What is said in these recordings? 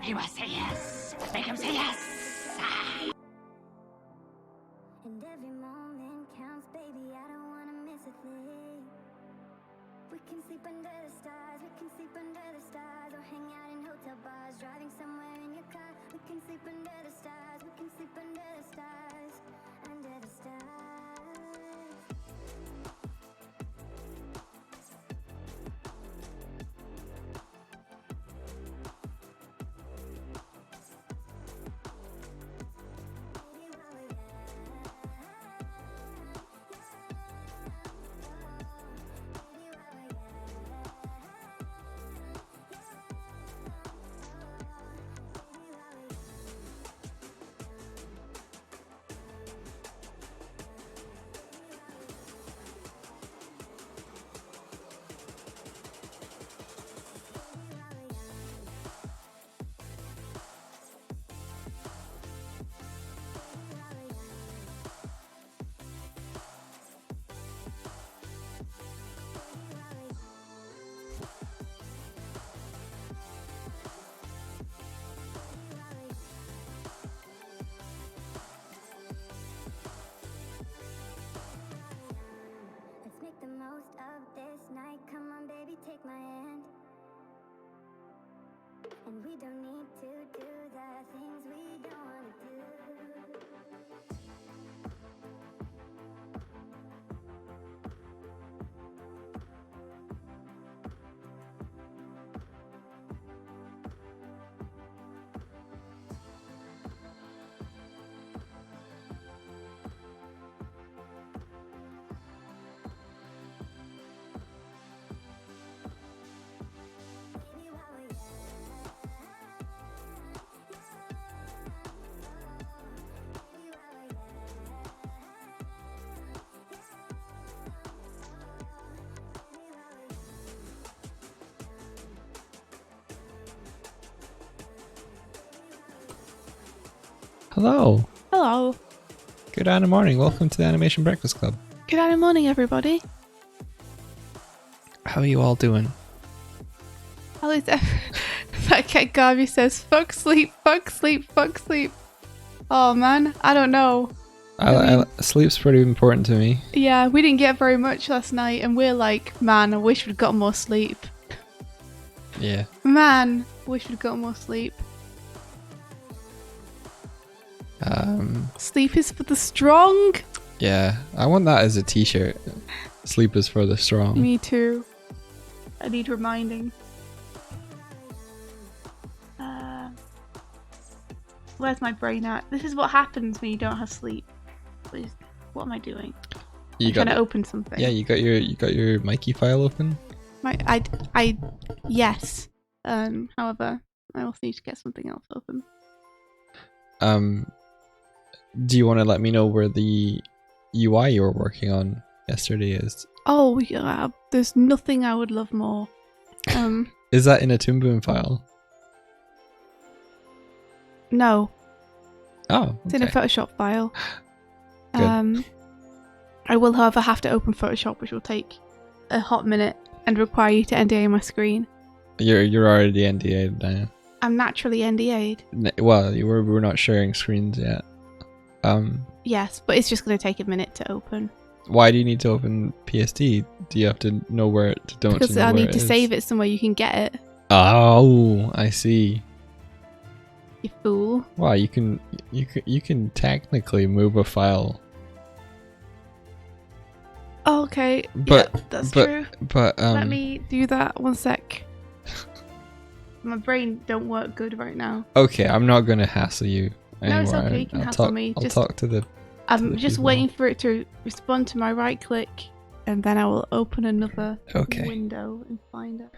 He must say yes. Make him say yes. And every moment counts, baby, I don't wanna miss a thing. We can sleep under the stars, we can sleep under the stars, or hang out in hotel bars, driving somewhere in your car. We can sleep under the stars, we can sleep under the stars, under the stars. Let's make the most of this night. Come on, baby, take my hand. And we don't need to do the things we don't want to do. Baby, while we're young, baby, while we're young, Hello. Hello. Good Anna morning. Welcome to the Animation Breakfast Club. Good morning, everybody. How are you all doing? How is that cat Garvey says, fuck sleep, fuck sleep, fuck sleep. Oh man, I don't know. Sleep's pretty important to me. Yeah, we didn't get very much last night and we're like, man, I wish we'd got more sleep. Yeah. Man, wish we'd got more sleep. Sleep is for the strong. Yeah. I want that as a t-shirt. Sleep is for the strong. Me too. I need reminding. Where's my brain at? This is what happens when you don't have sleep. What am I doing? I'm trying to open something. Yeah, you got your Mikey file open? Yes. However, I also need to get something else open. Do you want to let me know where the UI you were working on yesterday is? Oh, yeah. There's nothing I would love more. Is that in a Toon Boom file? No. Oh, okay. It's in a Photoshop file. Good. I will, however, have to open Photoshop, which will take a hot minute and require you to NDA my screen. You're already NDA'd now. I'm naturally NDA'd. Well, we're not sharing screens yet. Yes, but it's just going to take a minute to open. Why do you need to open PSD? Do you have to know where to don't? Because I need to save it somewhere you can get it. Oh, I see. You fool. Wow, you can technically move a file. Oh, okay. But yeah, that's true. But Let me do that. One sec. My brain don't work good right now. Okay, I'm not gonna hassle you anymore. No, it's okay. You can hassle me. I'll talk to the. I'm just waiting for it to respond to my right click, and then I will open another window and find it.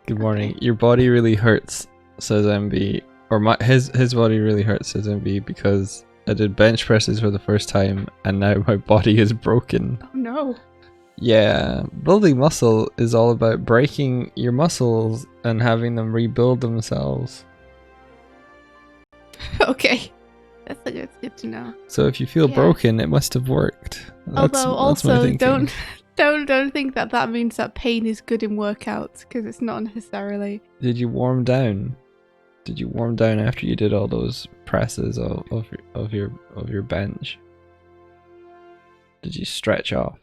Good morning. Your body really hurts, says MB. Or his body really hurts, says MB, because I did bench presses for the first time and now my body is broken. Oh no. Yeah, building muscle is all about breaking your muscles and having them rebuild themselves. Okay. That's good to know. So if you feel broken, it must have worked. Although also don't Don't think that means that pain is good in workouts, because it's not necessarily. Did you warm down? Did you warm down after you did all those presses of your bench? Did you stretch off?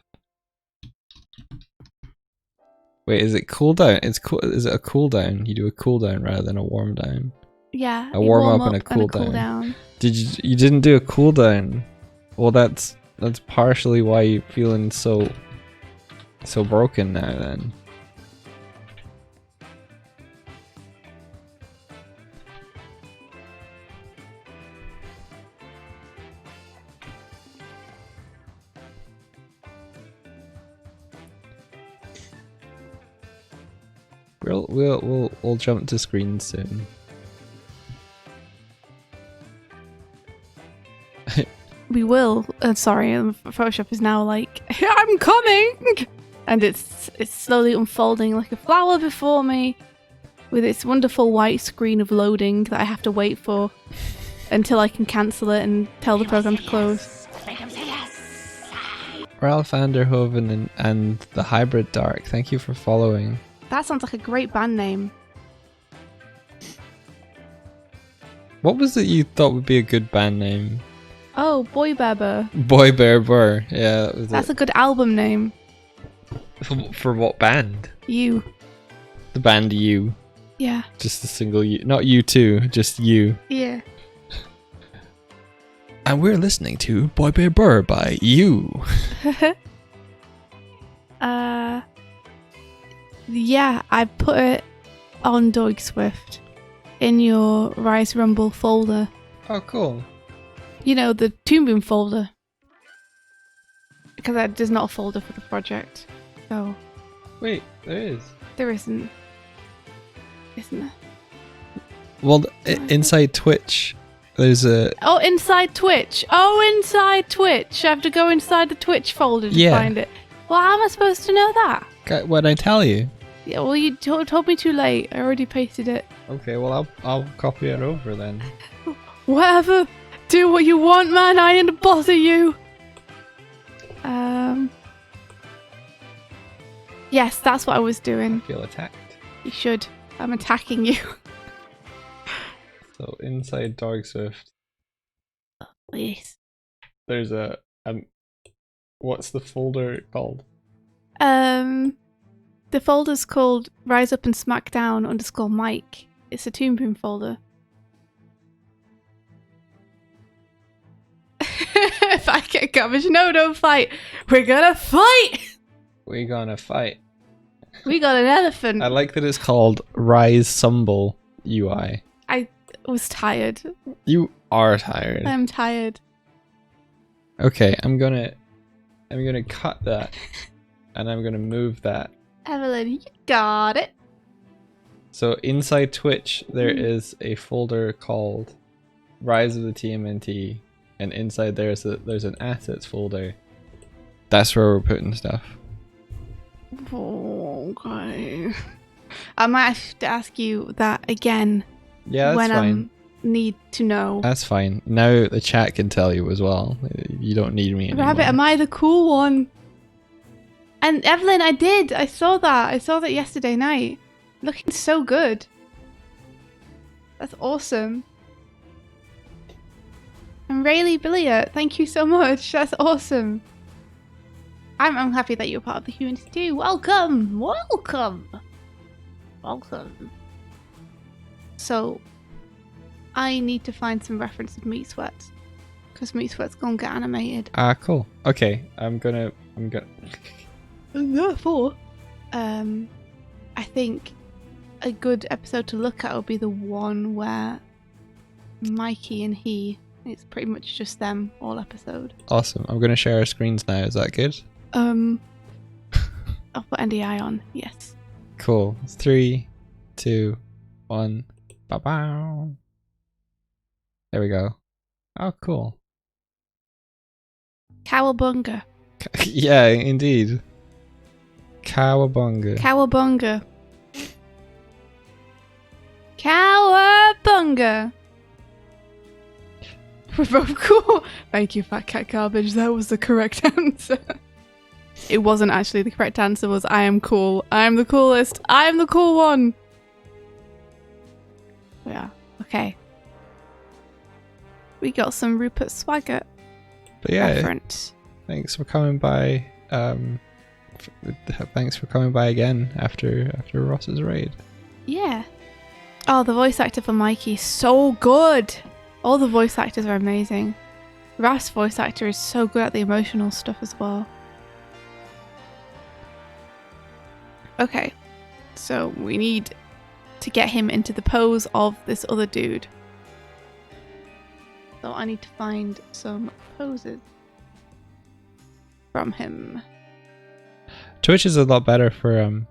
Wait, is it cool down? It's cool. Is it a cool down? You do a cool down rather than a warm down. Yeah. A warm up and a cool down. Did you didn't do a cool down? Well, that's partially why you're feeling so broken now then. We'll jump to screens soon. We will. Sorry, Photoshop is now like, I'm coming, and it's slowly unfolding like a flower before me, with its wonderful white screen of loading that I have to wait for until I can cancel it and tell the program to close. Make him say yes. Ralph Vanderhoven and the Hybrid Dark, thank you for following. That sounds like a great band name. What was it you thought would be a good band name? Oh, Boy Bear. Boy Bear Burr. Yeah, that was That's a good album name. For what band? You. The band You. Yeah. Just a single You. Not You Too, just You. Yeah. And we're listening to Boy Bear Burr by You. Yeah, I put it on Doig Swift in your Rise Rumble folder. Oh, cool. You know, the Toon Boom folder. Because there's not a folder for the project. So. Wait, there is. There isn't. Isn't there? Well, inside Twitch, there's a... Oh, inside Twitch. Oh, inside Twitch. I have to go inside the Twitch folder to find it. Well, how am I supposed to know that? What'd I tell you? Yeah, well, you told me too late. I already pasted it. Okay, well, I'll copy it over then. Whatever. Do what you want, man. I ain't bother you. Yes, that's what I was doing. I feel attacked. You should. I'm attacking you. So inside Doig Swift, Yes. there's a what's the folder called? The folder's called Rise Up and Smackdown _Mike. It's a Toon Boom folder. If I get garbage, no, don't fight. We're gonna fight. We're gonna fight. We got an elephant. I like that it's called Rise Sumble UI. I was tired. You are tired. I'm tired. Okay, I'm gonna cut that, and I'm gonna move that. Evelyn, you got it. So inside Twitch, there is a folder called Rise of the TMNT, and inside there's an assets folder. That's where we're putting stuff. Okay. I might have to ask you that again. Yeah, that's when fine. I need to know. That's fine. Now the chat can tell you as well. You don't need me anymore. Rabbit, am I the cool one? And Evelyn, I did. I saw that. I saw that yesterday night. Looking so good. That's awesome. And Rayleigh Billiard, thank you so much. That's awesome. I'm happy that you're part of the community too. Welcome! Welcome! Welcome. So, I need to find some reference of Meat Sweats. Because Meat Sweats gonna get animated. Ah, cool. Okay, I'm gonna... And therefore, I think a good episode to look at will be the one where Mikey and it's pretty much just them all episode. Awesome. I'm gonna share our screens now. Is that good? I'll put NDI on. Yes. Cool. 3, 2, 1. Ba-bow. There we go. Oh, cool. Cowabunga. Yeah, indeed. Cowabunga. Cowabunga. Cowabunga. We're both cool. Thank you, Fat Cat Garbage. That was the correct answer. It wasn't actually the correct answer. Was I am cool. I am the coolest. I am the cool one. Yeah. Okay. We got some Rupert Swaggart But yeah, reference. thanks for coming by. Thanks for coming by again after Ross's raid. Yeah. Oh, the voice actor for Mikey is so good. All the voice actors are amazing. Raf's voice actor is so good at the emotional stuff as well. Okay, so we need to get him into the pose of this other dude. So I need to find some poses from him. Twitch is a lot better for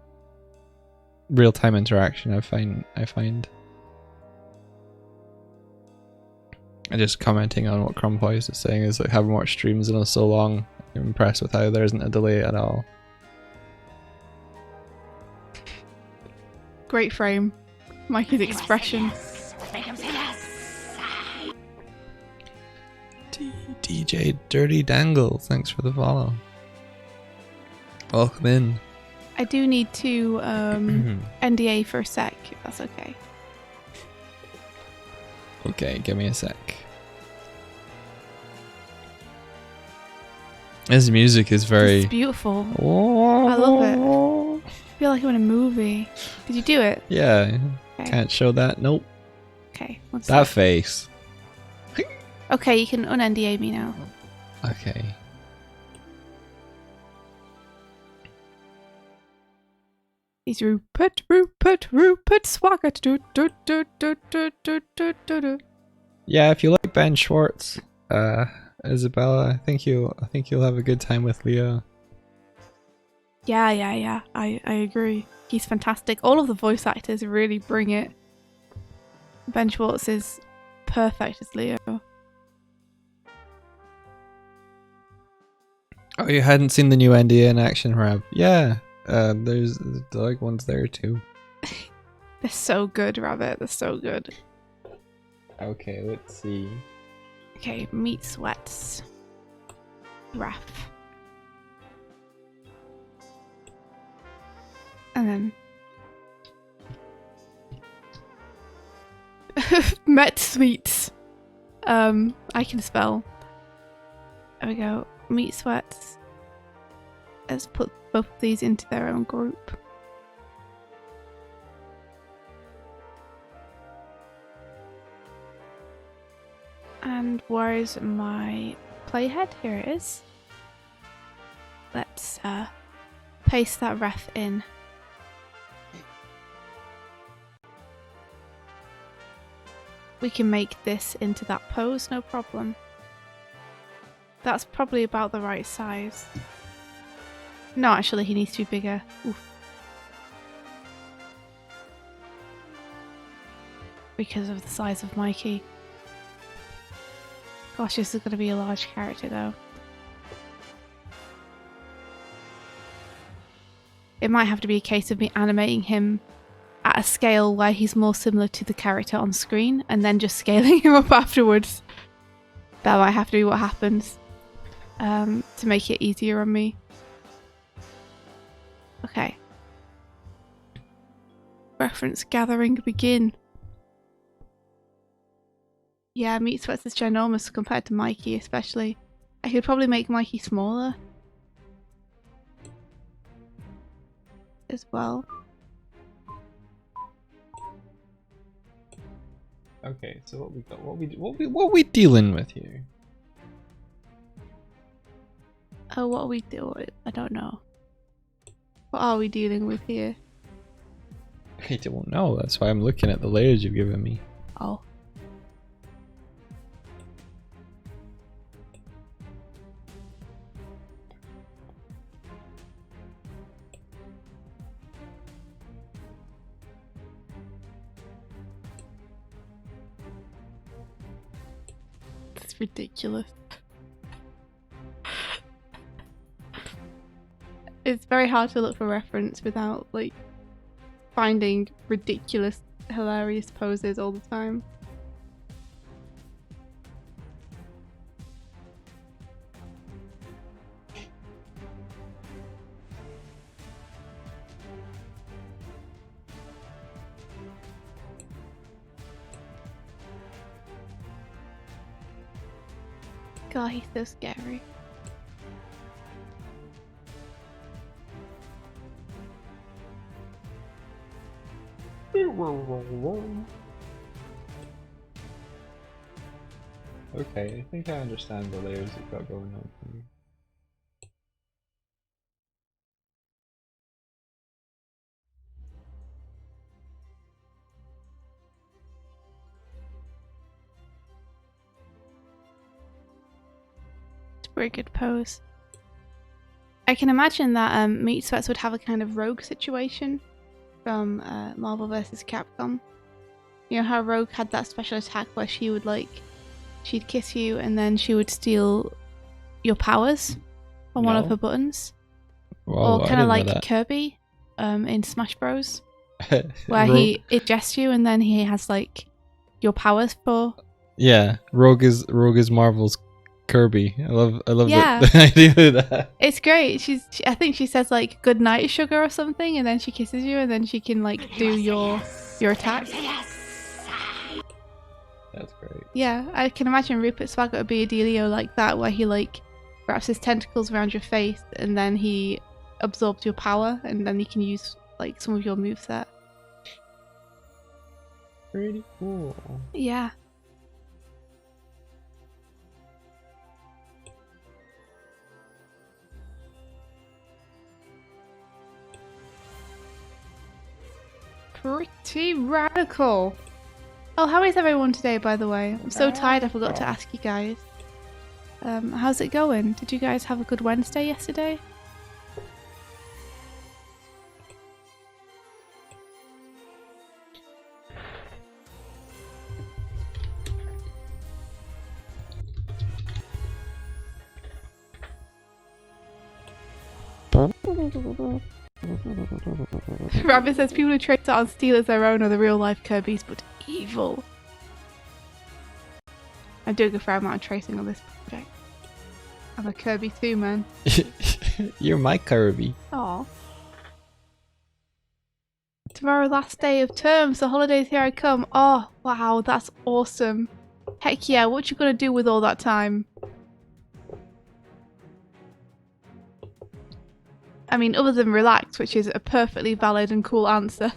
real-time interaction. I find. And just commenting on what Crumboys is saying is like, having watched streams in so long, I'm impressed with how there isn't a delay at all. Great frame. Mikey's expression. Yes. Make him say yes. DJ Dirty Dangle, thanks for the follow. Welcome in. I do need to NDA for a sec, if that's okay. Okay, give me a sec. His music is very... It's beautiful. I love it. I feel like I'm in a movie. Did you do it? Yeah, Okay. can't show that. Nope. Okay. One That sec. face. Okay, you can un-NDA me now. Okay. He's Rupert Swaggart. Do, do, do, do, do, do, do, do, do. Yeah, if you like Ben Schwartz, Isabella, I think you'll have a good time with Leo. Yeah. I agree. He's fantastic. All of the voice actors really bring it. Ben Schwartz is perfect as Leo. Oh, you hadn't seen the new NDA in action, Rab? Yeah, there's the Doig ones there too. They're so good, Rabbit. They're so good. Okay, let's see. Okay, meat sweats. Raph. And then Met Sweets. I can spell. There we go. Meat sweats. Let's put both of these into their own group. And where is my playhead? Here it is. Let's paste that ref in. We can make this into that pose, no problem. That's probably about the right size. No, actually, he needs to be bigger. Oof. Because of the size of Mikey. Gosh, this is going to be a large character, though. It might have to be a case of me animating him at a scale where he's more similar to the character on screen, and then just scaling him up afterwards. That might have to be what happens. To make it easier on me. Okay. Reference gathering begin. Yeah, Meat Sweats is ginormous compared to Mikey, especially. I could probably make Mikey smaller. As well. Okay, so what we got? What we dealing with here? Oh, what are we doing? I don't know. What are we dealing with here? I don't know. That's why I'm looking at the layers you've given me. Oh. That's ridiculous. It's very hard to look for reference without, like, finding ridiculous, hilarious poses all the time. God, he's so scary. Okay, I think I understand the layers you've got going on here. It's a very good pose. I can imagine that Meat Sweats would have a kind of Rogue situation from Marvel vs. Capcom. You know how Rogue had that special attack where she would she'd kiss you and then she would steal your powers on one of her buttons? Whoa, Or kind of like Kirby in Smash Bros. Where he ingests you and then he has like your powers for... Yeah, Rogue is Marvel's Kirby. I love Yeah. the idea of that. It's great. I think she says like "good night, sugar" or something, and then she kisses you, and then she can like do your attack. That's great. Yeah, I can imagine Rupert Swaggart would be a dealio like that, where he like wraps his tentacles around your face, and then he absorbs your power, and then you can use like some of your moveset. Pretty cool. Yeah. Pretty radical. Oh, how is everyone today, by the way? I'm so tired I forgot to ask you guys. How's it going? Did you guys have a good Wednesday yesterday? Rabbit says people who trace it on Steel as their own are the real life Kirby's, but evil. I'm doing a fair amount of tracing on this project. I'm a Kirby too, man. You're my Kirby. Aw. Tomorrow, last day of term, so holidays, here I come. Oh, wow, that's awesome. Heck yeah, what you gonna do with all that time? I mean, other than relax, which is a perfectly valid and cool answer.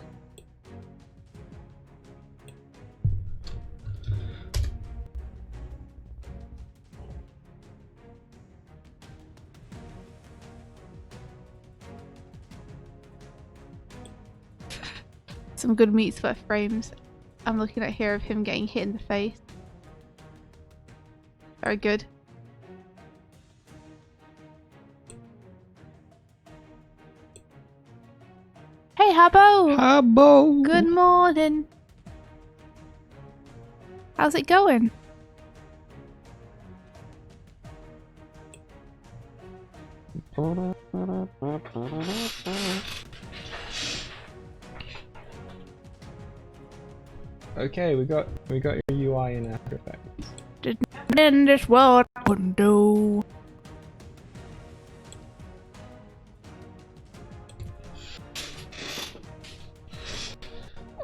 Some good Meat Sweat frames. I'm looking at here of him getting hit in the face. Very good. Hey, Habbo! Habbo! Good morning! How's it going? Okay, we got your UI in After Effects. In this world, I wouldn't do.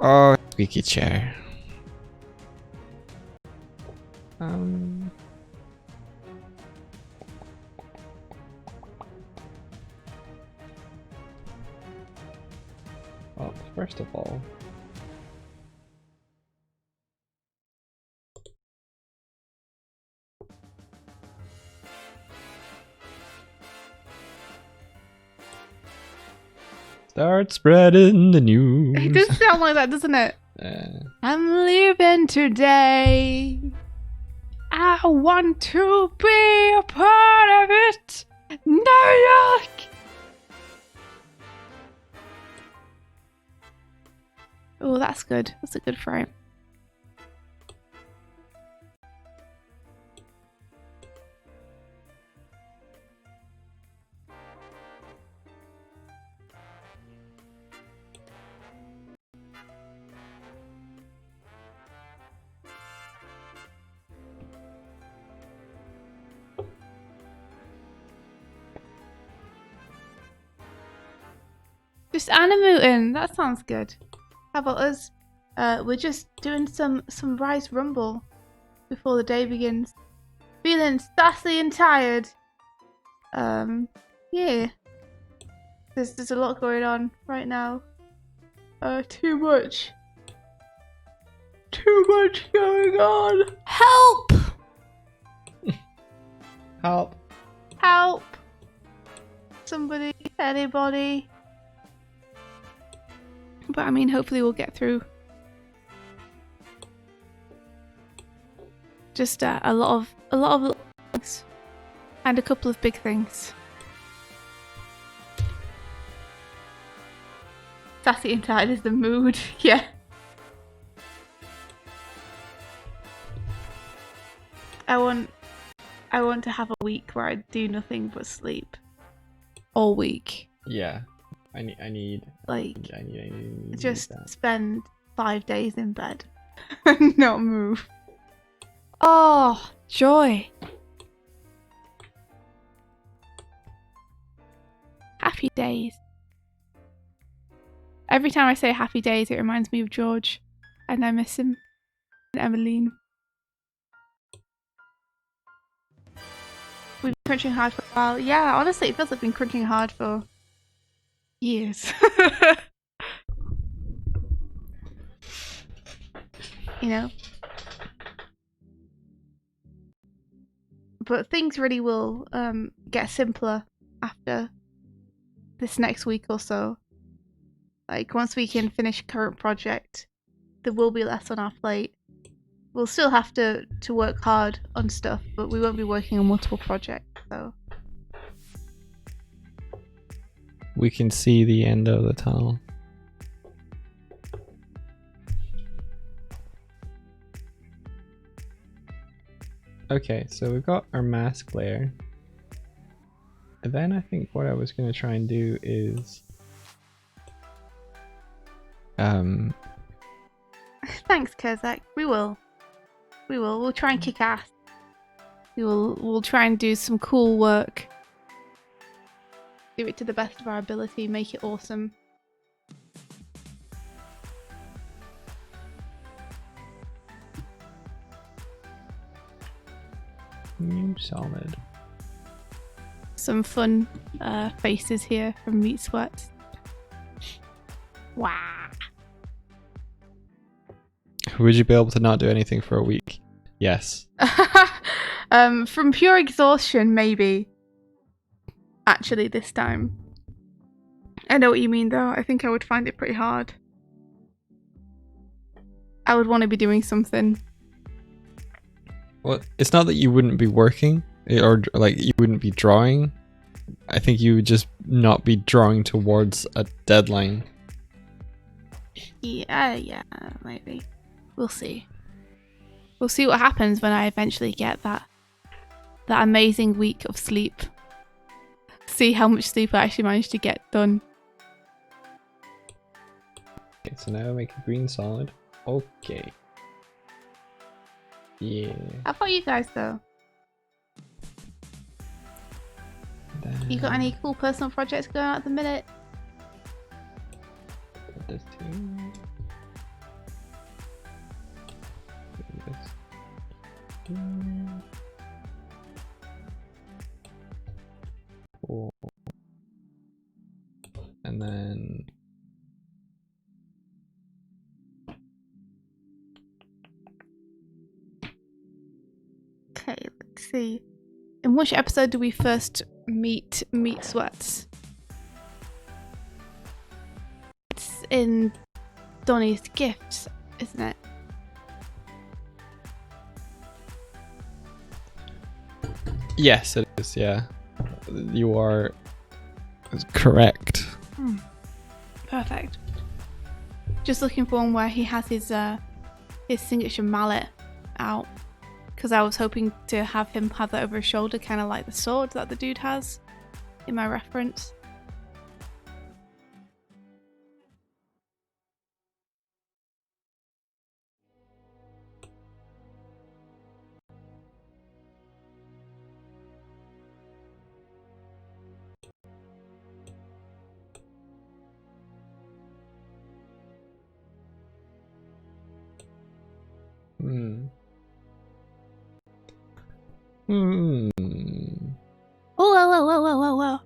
Oh, squeaky chair. Well, first of all, start spreading the news. It does sound like that, doesn't it? I'm leaving today. I want to be a part of it. New York! Oh, that's good. That's a good frame. Just animating. That sounds good. How about us? We're just doing some Rise Rumble before the day begins. Feeling sassy and tired. Yeah. There's a lot going on right now. Too much. Too much going on. Help! Help. Help! Somebody, anybody. But I mean, hopefully we'll get through. Just a lot of little things, and a couple of big things. Sassy and tired is the mood. Yeah. I want to have a week where I do nothing but sleep all week. Yeah. I need Just that. spend 5 days in bed and not move. Oh, joy. Happy days. Every time I say happy days, it reminds me of George, and I miss him. And Emmeline. We've been crunching hard for a while. Yeah, honestly, it feels like we've been crunching hard for years. You know? But things really will get simpler after this next week or so. Like, once we can finish current project, there will be less on our plate. We'll still have to work hard on stuff, but we won't be working on multiple projects, so. We can see the end of the tunnel. Okay, so we've got our mask layer. And then I think what I was going to try and do is... Thanks, Kezak. We will. We'll try and kick ass. We'll try and do some cool work. Do it to the best of our ability, make it awesome. New solid. Some fun faces here from Meat Sweats. Wow. Would you be able to not do anything for a week? Yes. From pure exhaustion, maybe. Actually, this time. I know what you mean, though. I think I would find it pretty hard. I would want to be doing something. Well, it's not that you wouldn't be working, or like you wouldn't be drawing. I think you would just not be drawing towards a deadline. Yeah, maybe. We'll see. We'll see what happens when I eventually get that amazing week of sleep. See how much sleep I actually managed to get done. Okay, so now make a green solid. Okay. Yeah. How about you guys, though? You got any cool personal projects going on at the minute? This too. This. Cool. And then Okay, let's see. In which episode do we first meet Meat Sweats? It's in Donnie's Gifts, isn't it? yes, it is. Yeah, you are correct. Perfect. Just looking for one where he has his signature mallet out, because I was hoping to have him have that over his shoulder, kind of like the sword that the dude has in my reference. Hmm. Oh, whoa, whoa, whoa, whoa, whoa, whoa.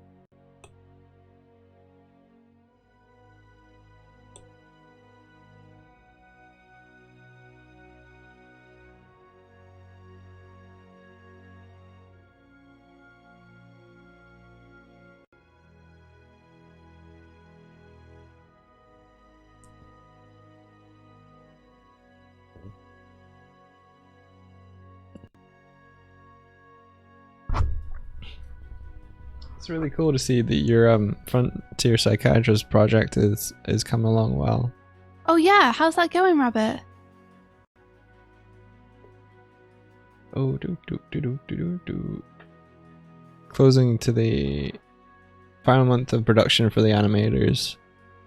It's really cool to see that your frontier psychiatrist project is coming along well. Oh yeah, how's that going, Rabbit? Oh, do. Closing to the final month of production for the animators.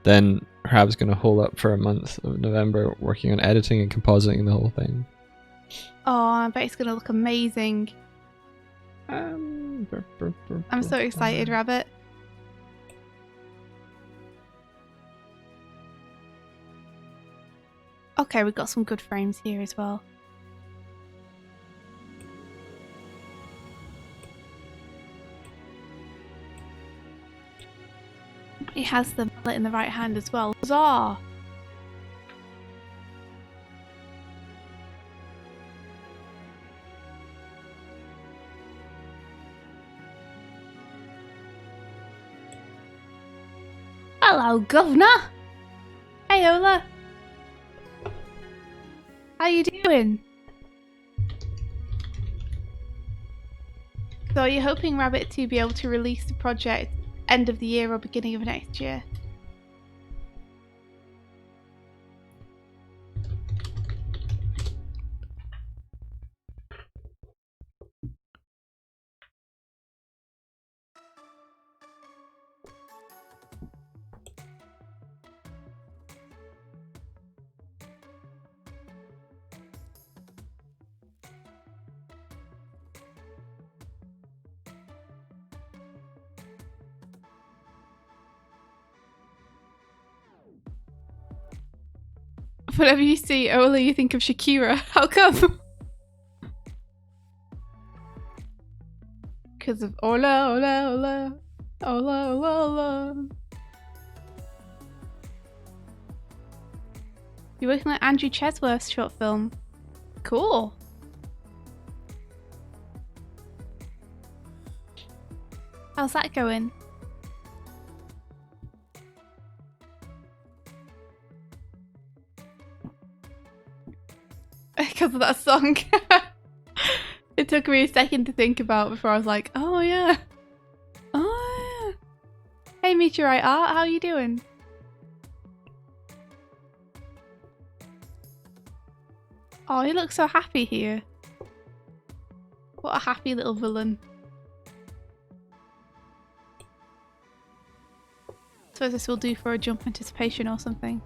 Then Rab's gonna hole up for a month of November working on editing and compositing the whole thing. Oh, I bet it's gonna look amazing. I'm so excited, Rabbit. Okay, we've got some good frames here as well. He has the mallet in the right hand as well. Huzzah! Hello, Governor! Hey, Ola! How you doing? So are you hoping, Rabbit, to be able to release the project end of the year or beginning of next year? Whenever you see Ola, you think of Shakira. How come? Because of Ola, Ola, Ola. Ola, Ola, Ola. You're working on Andrew Chesworth's short film. Cool. How's that going? Because of that song. It took me a second to think about before I was like, oh yeah. Oh yeah. Hey Meteorite Art, how you doing? Oh, he looks so happy here. What a happy little villain. Suppose this will do for a jump anticipation or something.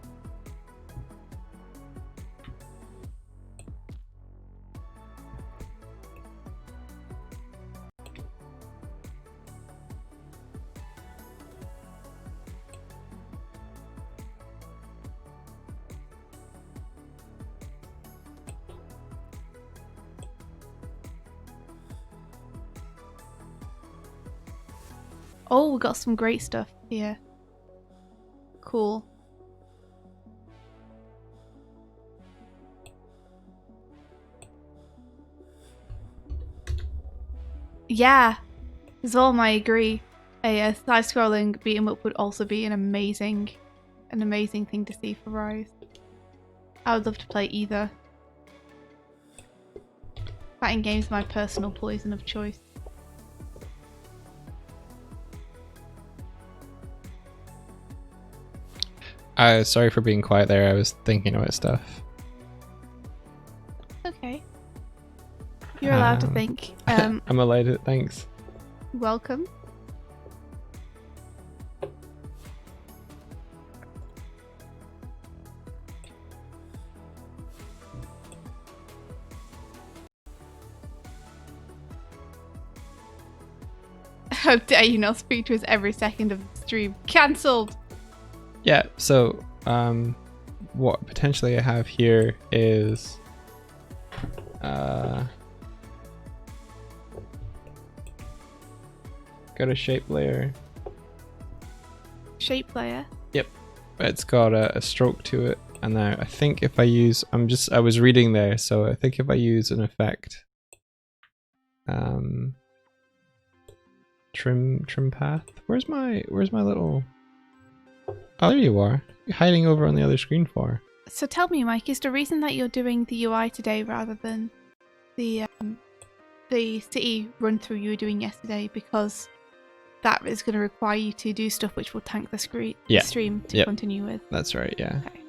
Oh, we got some great stuff here. Cool. Yeah, Zolm, I agree. A side-scrolling beat 'em up would also be an amazing thing to see for Rise. I would love to play either. Fighting games are my personal poison of choice. Sorry for being quiet there. I was thinking about stuff. Okay. You're allowed to think. I'm allowed to. Thanks. Welcome. How dare you not speak to us every second of the stream? Cancelled! Yeah, so what potentially I have here is got a shape layer. Shape layer. Yep, it's got a stroke to it. And now I think if I use, I was reading there, so I think if I use an effect, trim path. Where's my little? Oh, there you are. You're hiding over on the other screen for. So tell me, Mike, is the reason that you're doing the UI today rather than the city run through you were doing yesterday because that is going to require you to do stuff which will tank the stream to continue with? That's right. Yeah. Okay.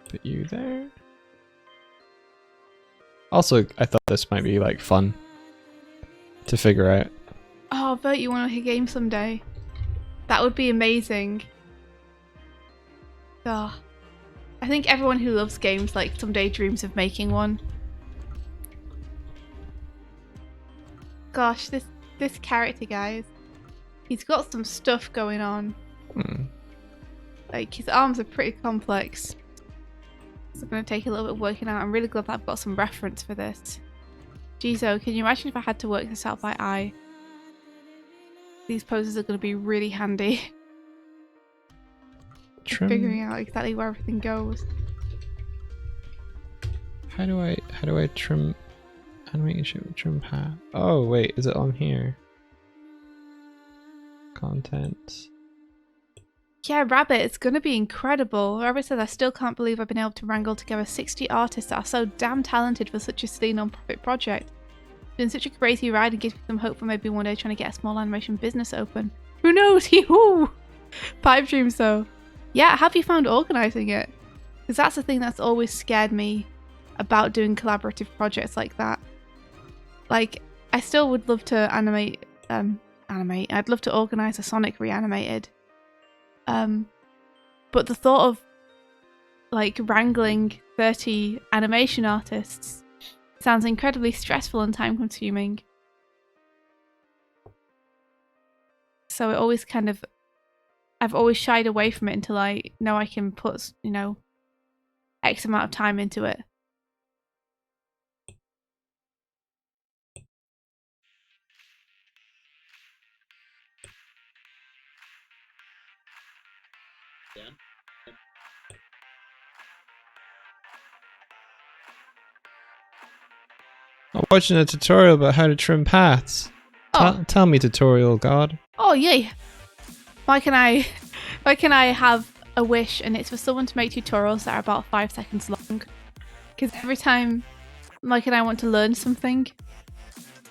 Put you there. Also, I thought this might be like fun to figure out. Oh, I bet you want to make a game someday. That would be amazing. Oh, I think everyone who loves games like someday dreams of making one. Gosh, this character, guys, he's got some stuff going on. Like his arms are pretty complex. It's going to take a little bit of working out. I'm really glad that I've got some reference for this. Jeezo, can you imagine if I had to work this out by eye? These poses are going to be really handy. Figuring out exactly where everything goes. How do I trim animating shape with trim path? Oh wait, is it on here? Content. Yeah, Rabbit, it's going to be incredible. Rabbit says, I still can't believe I've been able to wrangle together 60 artists that are so damn talented for such a silly non-profit project. It's been such a crazy ride and gives me some hope for maybe one day trying to get a small animation business open. Who knows? Yee-hoo! Pipe dreams though. Yeah, have you found organising it? Because that's the thing that's always scared me about doing collaborative projects like that. Like, I still would love to animate. I'd love to organise a Sonic Reanimated. But the thought of like wrangling 30 animation artists sounds incredibly stressful and time consuming. So it always I've always shied away from it until I know I can put, X amount of time into it. I'm watching a tutorial about how to trim paths. Tell me, tutorial god. Oh yay! Why can I have a wish and it's for someone to make tutorials that are about 5 seconds long? Because every time Mike and I want to learn something,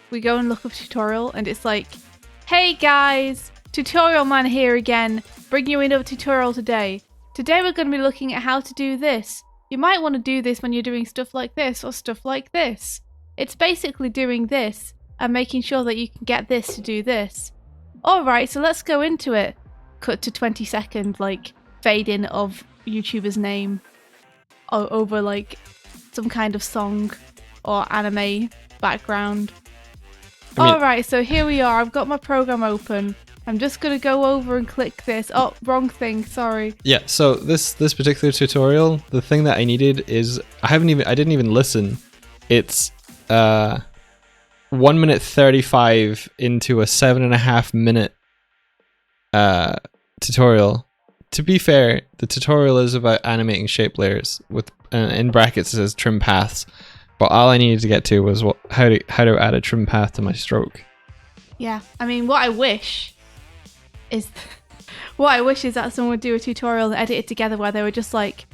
we go and look up a tutorial and it's like, hey guys, tutorial man here again, bringing you another tutorial today. Today we're going to be looking at how to do this. You might want to do this when you're doing stuff like this or stuff like this. It's basically doing this and making sure that you can get this to do this. Alright, so let's go into it. Cut to 20-second fade in of YouTuber's name over like some kind of song or anime background. Alright, so here we are. I've got my program open. I'm just gonna go over and click this. Oh, wrong thing, sorry. Yeah, so this particular tutorial, the thing that I needed is I didn't even listen. It's 1 minute 35 into a 7.5 minute tutorial. To be fair, the tutorial is about animating shape layers with in brackets it says trim paths, but all I needed to get to was how to add a trim path to my stroke. Yeah, I mean, what I wish is that someone would do a tutorial and edit it together where they were just like,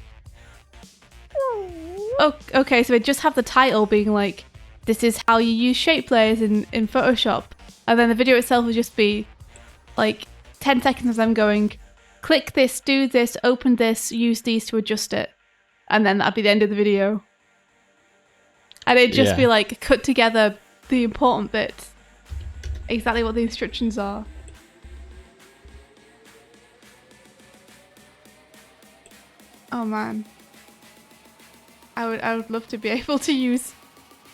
oh, okay, so they just have the title being like, this is how you use shape layers in Photoshop, and then the video itself would just be like 10 seconds of them going, click this, do this, open this, use these to adjust it, and then that'd be the end of the video. And it'd just be like cut together the important bits, exactly what the instructions are. Oh man, I would love to be able to use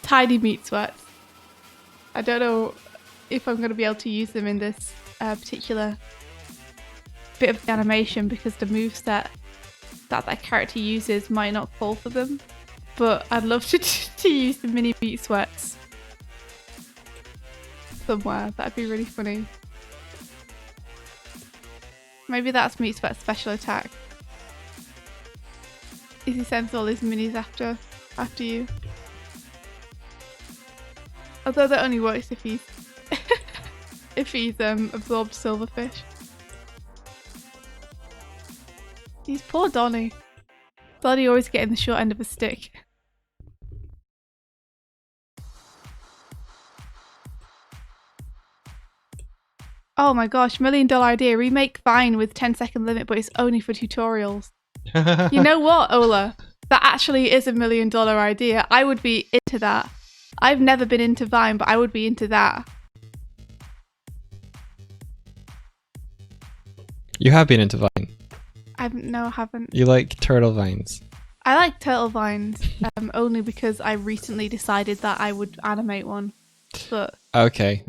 tiny meat sweats. I don't know if I'm going to be able to use them in this particular bit of the animation because the moveset that character uses might not call for them, but I'd love to use the mini meat sweats. somewhere. That'd be really funny. Maybe that's Meat Sweat's special attack. Is he sends all his minis after you? Although that only works if he's absorbed silverfish. He's poor Donny. Donny always getting the short end of a stick. Oh my gosh, $1 million idea. Remake Vine with 10-second limit, but it's only for tutorials. You know what, Ola? That actually is $1 million idea. I would be into that. I've never been into Vine, but I would be into that. You have been into Vine. No, I haven't. You like turtle vines. I like turtle vines, only because I recently decided that I would animate one. But Okay,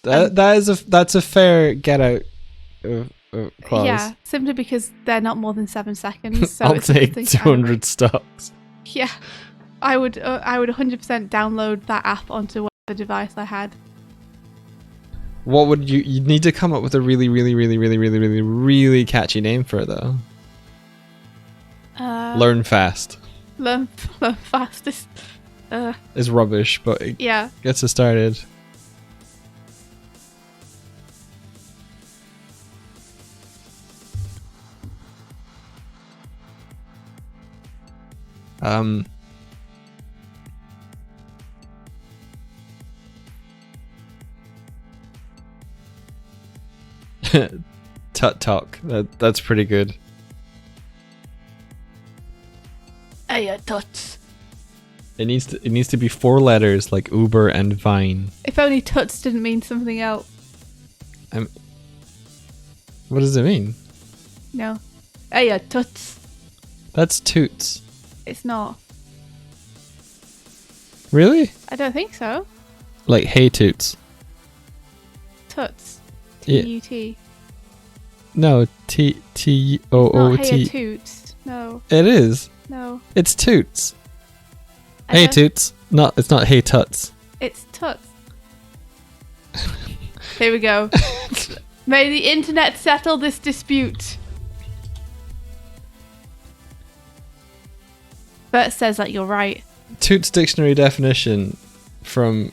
that's a fair get out clause. yeah, simply because they're not more than 7 seconds. So I'll it's take something to 200 stocks. Yeah, I would 100% download that app onto whatever device I had. What would you'd need to come up with a really catchy name for it though. Learn fast. Learn fastest. Is rubbish, but it Yeah. gets us started. Tut talk. That's pretty good. Hey, tuts. It needs to be 4 letters like Uber and Vine. If only tuts didn't mean something else. What does it mean? No. Hey, tuts. That's toots. It's not. Really? I don't think so. Like hey toots. Tuts. Yeah. T-U-T. No, T-O-O-T. Not hey, toots. No. It is. No. It's toots. I Hey don't- toots. No, it's not hey tuts. It's tuts. Here we go. May the internet settle this dispute. Bert says that you're right. Toots dictionary definition from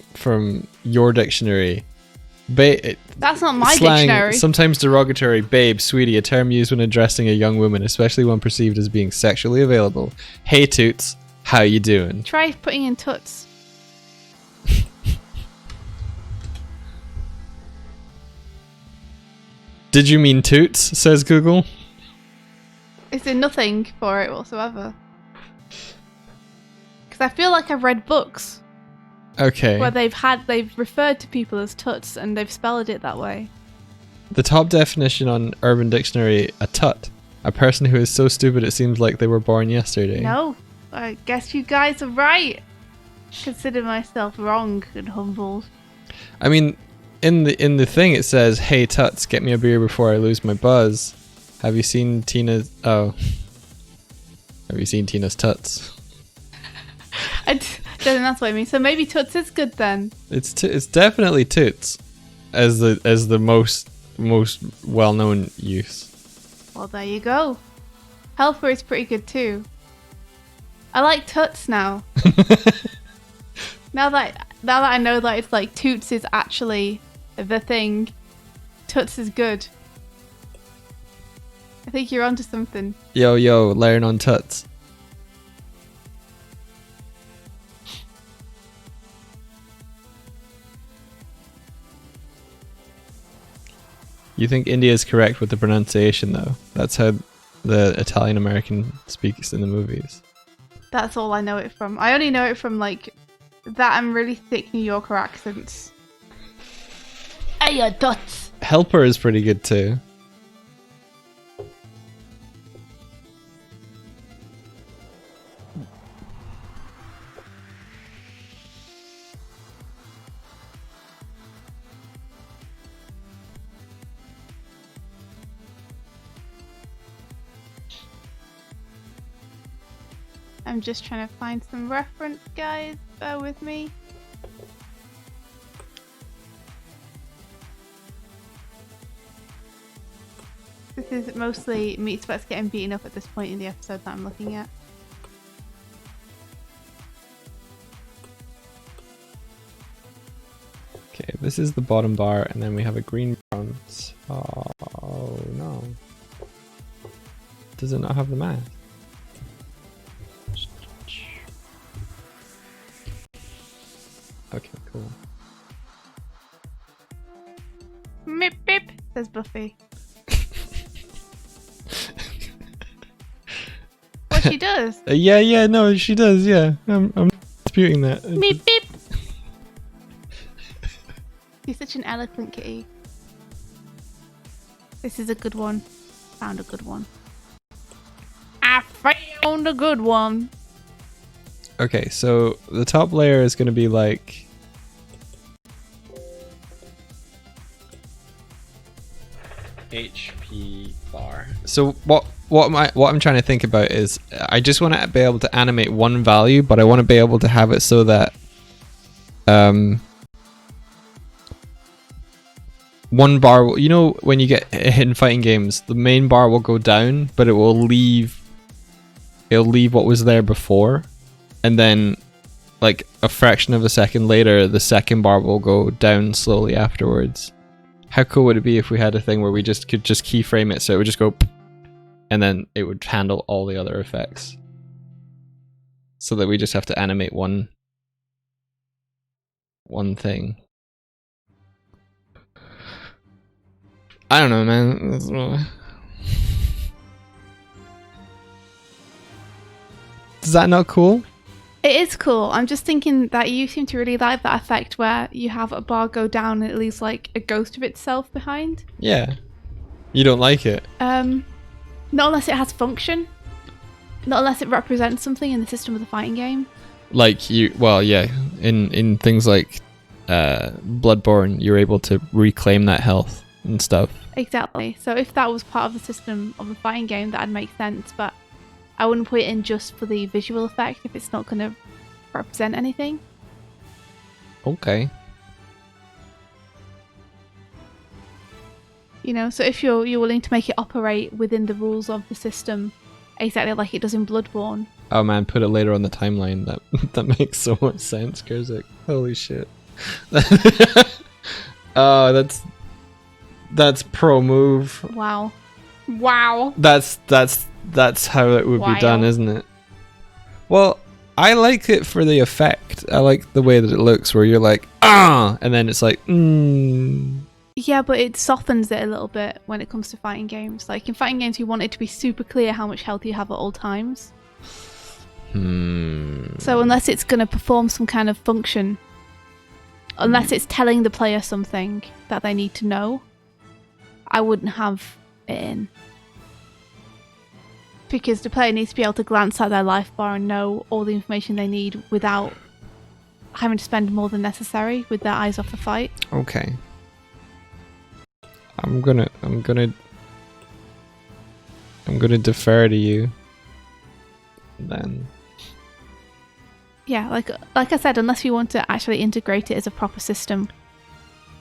your dictionary. That's not my Slang, dictionary. sometimes derogatory, babe, sweetie, a term used when addressing a young woman, especially one perceived as being sexually available. Hey toots, how you doing? Try putting in tuts. Did you mean toots? Says Google. Is there nothing for it whatsoever? Because I feel like I've read books Okay. where they've referred to people as tuts and they've spelled it that way. The top definition on Urban Dictionary, a tut. A person who is so stupid it seems like they were born yesterday. No, I guess you guys are right. Consider myself wrong and humbled. I mean, in the thing it says, "Hey tuts, get me a beer before I lose my buzz." Have you seen Tina's? Oh, have you seen Tina's tuts? Then that's what I mean. So maybe tuts is good then. It's definitely toots, as the most well-known use. Well, there you go. Helper is pretty good too. I like tuts now. Now that I know that it's like toots is actually the thing, tuts is good. I think you're onto something. Yo, learn on tuts. You think India is correct with the pronunciation, though? That's how the Italian American speaks in the movies. That's all I know it from. I only know it from like that and really thick New Yorker accents. Hey, tuts. Helper is pretty good too. I'm just trying to find some reference, guys. Bear with me. This is mostly Meat Sweats getting beaten up at this point in the episode that I'm looking at. Okay, this is the bottom bar, and then we have a green front. Oh no. Does it not have the math? Okay, cool. Meep beep, says Buffy. What she does? Yeah, no, she does, yeah. I'm disputing that. Meep beep. She's such an eloquent kitty. This is a good one. Found a good one. I found a good one. Okay, so the top layer is going to be like HP bar. So what I'm trying to think about is I just want to be able to animate one value, but I want to be able to have it so that one bar will, you know, when you get hit in fighting games, the main bar will go down, but it'll leave what was there before, and then like a fraction of a second later the second bar will go down slowly afterwards. How cool would it be if we had a thing where we just could just keyframe it so it would just go and then it would handle all the other effects, so that we just have to animate one thing. I don't know, man. Is that not cool? It is cool. I'm just thinking that you seem to really like that effect where you have a bar go down and it leaves like a ghost of itself behind. Yeah. You don't like it? Not unless it has function. Not unless it represents something in the system of the fighting game. Like in things like Bloodborne, you're able to reclaim that health and stuff. Exactly. So if that was part of the system of the fighting game, that'd make sense, but I wouldn't put it in just for the visual effect if it's not going to represent anything. Okay. You know, so if you're willing to make it operate within the rules of the system, exactly like it does in Bloodborne. Oh man, put it later on the timeline. That makes so much sense, Kurzik. Holy shit. Oh, that's pro move. Wow. That's how it would be done, isn't it? Well, I like it for the effect. I like the way that it looks, where you're like, and then it's like, Yeah, but it softens it a little bit when it comes to fighting games. Like in fighting games, you want it to be super clear how much health you have at all times. So unless it's going to perform some kind of function, unless it's telling the player something that they need to know, I wouldn't have it in. Because the player needs to be able to glance at their life bar and know all the information they need without having to spend more than necessary with their eyes off the fight. Okay. I'm gonna defer to you then. Yeah, like I said, unless you want to actually integrate it as a proper system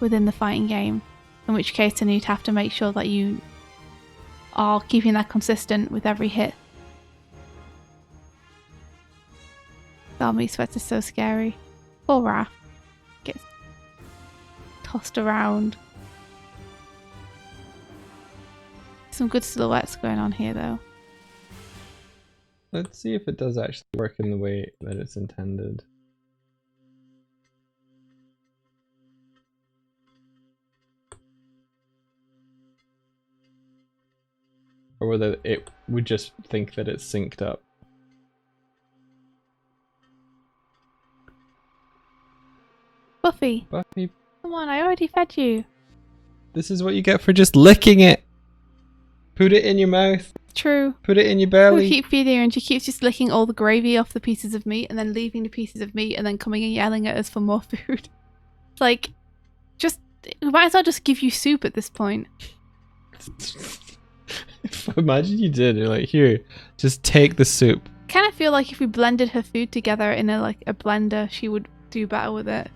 within the fighting game, in which case then you'd have to make sure that you are keeping that consistent with every hit. God, Meat Sweats is so scary. Poor Raph gets tossed around. Some good silhouettes going on here though. Let's see if it does actually work in the way that it's intended. Or whether it would just think that it's synced up. Buffy, Buffy, come on, I already fed you. this is what you get for just licking it. Put it in your mouth. True. Put it in your We belly. keep feeding her and she keeps just licking all the gravy off the pieces of meat and then leaving the pieces of meat and then coming and yelling at us for more food. It's like, just, we might as well just give you soup at this point. Imagine you did. You're like, here, just take the soup. Kind of feel like if we blended her food together in a blender, she would do better with it.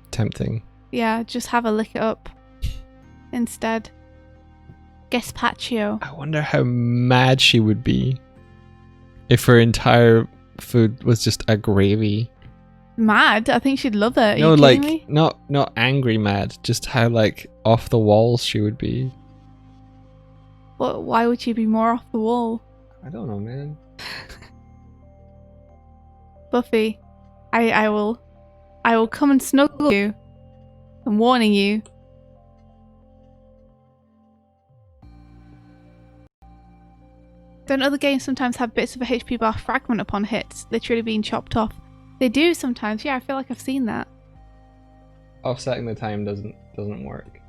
Tempting. Yeah, just have her lick it up instead. Gazpacho. I wonder how mad she would be if her entire food was just a gravy. Mad? I think she'd love it. Are No, you like kidding me? not angry mad, just how like off the walls she would be. What? Why would she be more off the wall? I don't know, man. Buffy, I will come and snuggle you. I'm warning you. Don't other games sometimes have bits of a HP bar fragment upon hits, literally being chopped off? They do sometimes, yeah, I feel like I've seen that. Offsetting the time doesn't work.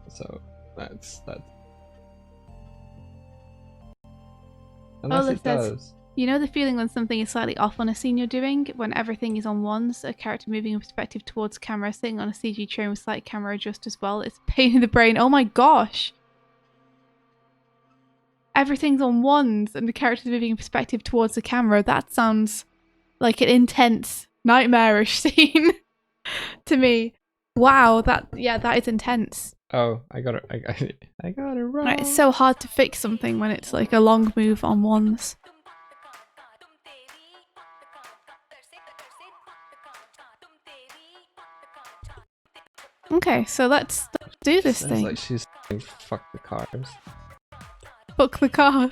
So that's unless Look, it does. You know the feeling when something is slightly off on a scene you're doing? When everything is on ones, a character moving in perspective towards camera, sitting on a CG train with slight camera adjust as well. It's a pain in the brain. Oh my gosh! Everything's on ones and the character's moving in perspective towards the camera. That sounds like an intense, nightmarish scene to me. Wow, that is intense. Oh, I got it. I got it wrong. Right, it's so hard to fix something when it's like a long move on ones. Okay, so let's do this Sounds thing. like she's saying fuck the cars. Book the car.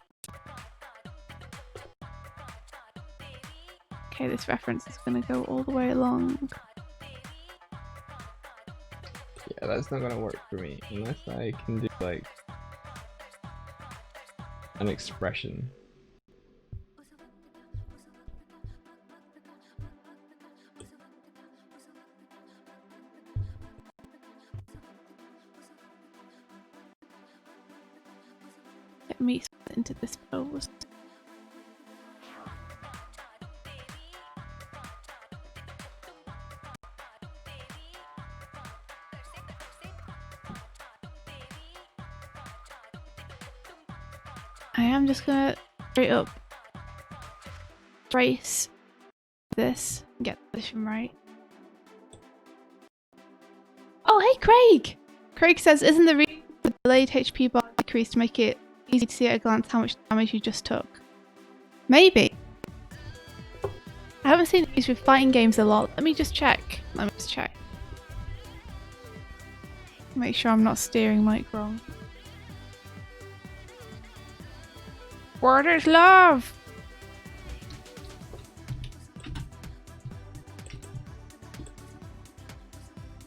Okay, this reference is gonna go all the way along. Yeah, that's not gonna work for me unless I can do like an expression. Get me into this pose. I am just gonna straight up brace this and get the position right. Oh, hey, Craig! Craig says, isn't the reason the delayed HP bar decreased to make it easy to see at a glance how much damage you just took? Maybe. I haven't seen these with fighting games a lot. Let me just check. Make sure I'm not steering Mike wrong. Word is love!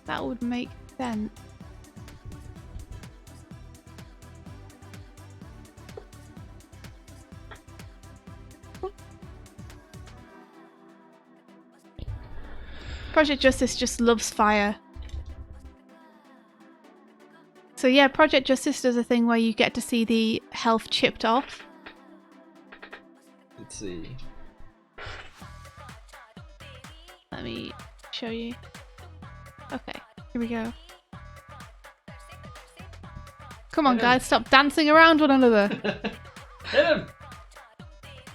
That would make sense. Project Justice just loves fire. So yeah, Project Justice does a thing where you get to see the health chipped off. Let's see. Let me show you. Okay, here we go. Come on, guys, stop dancing around one another. Hit him!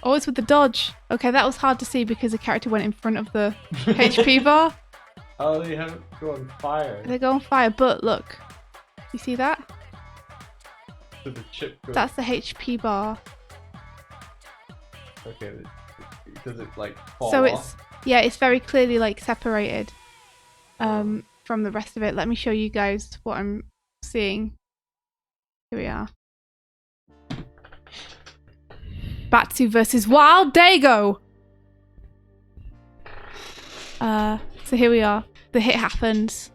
Always with the dodge. Okay, that was hard to see because the character went in front of the HP bar. Oh, they haven't go on fire. They go on fire, but look. You see that? So the chip goes. That's the HP bar. Okay, does it like fall So off? it's very clearly like separated from the rest of it. Let me show you guys what I'm seeing. Here we are. Batsu versus Wild Dago. So here we are. The hit happens.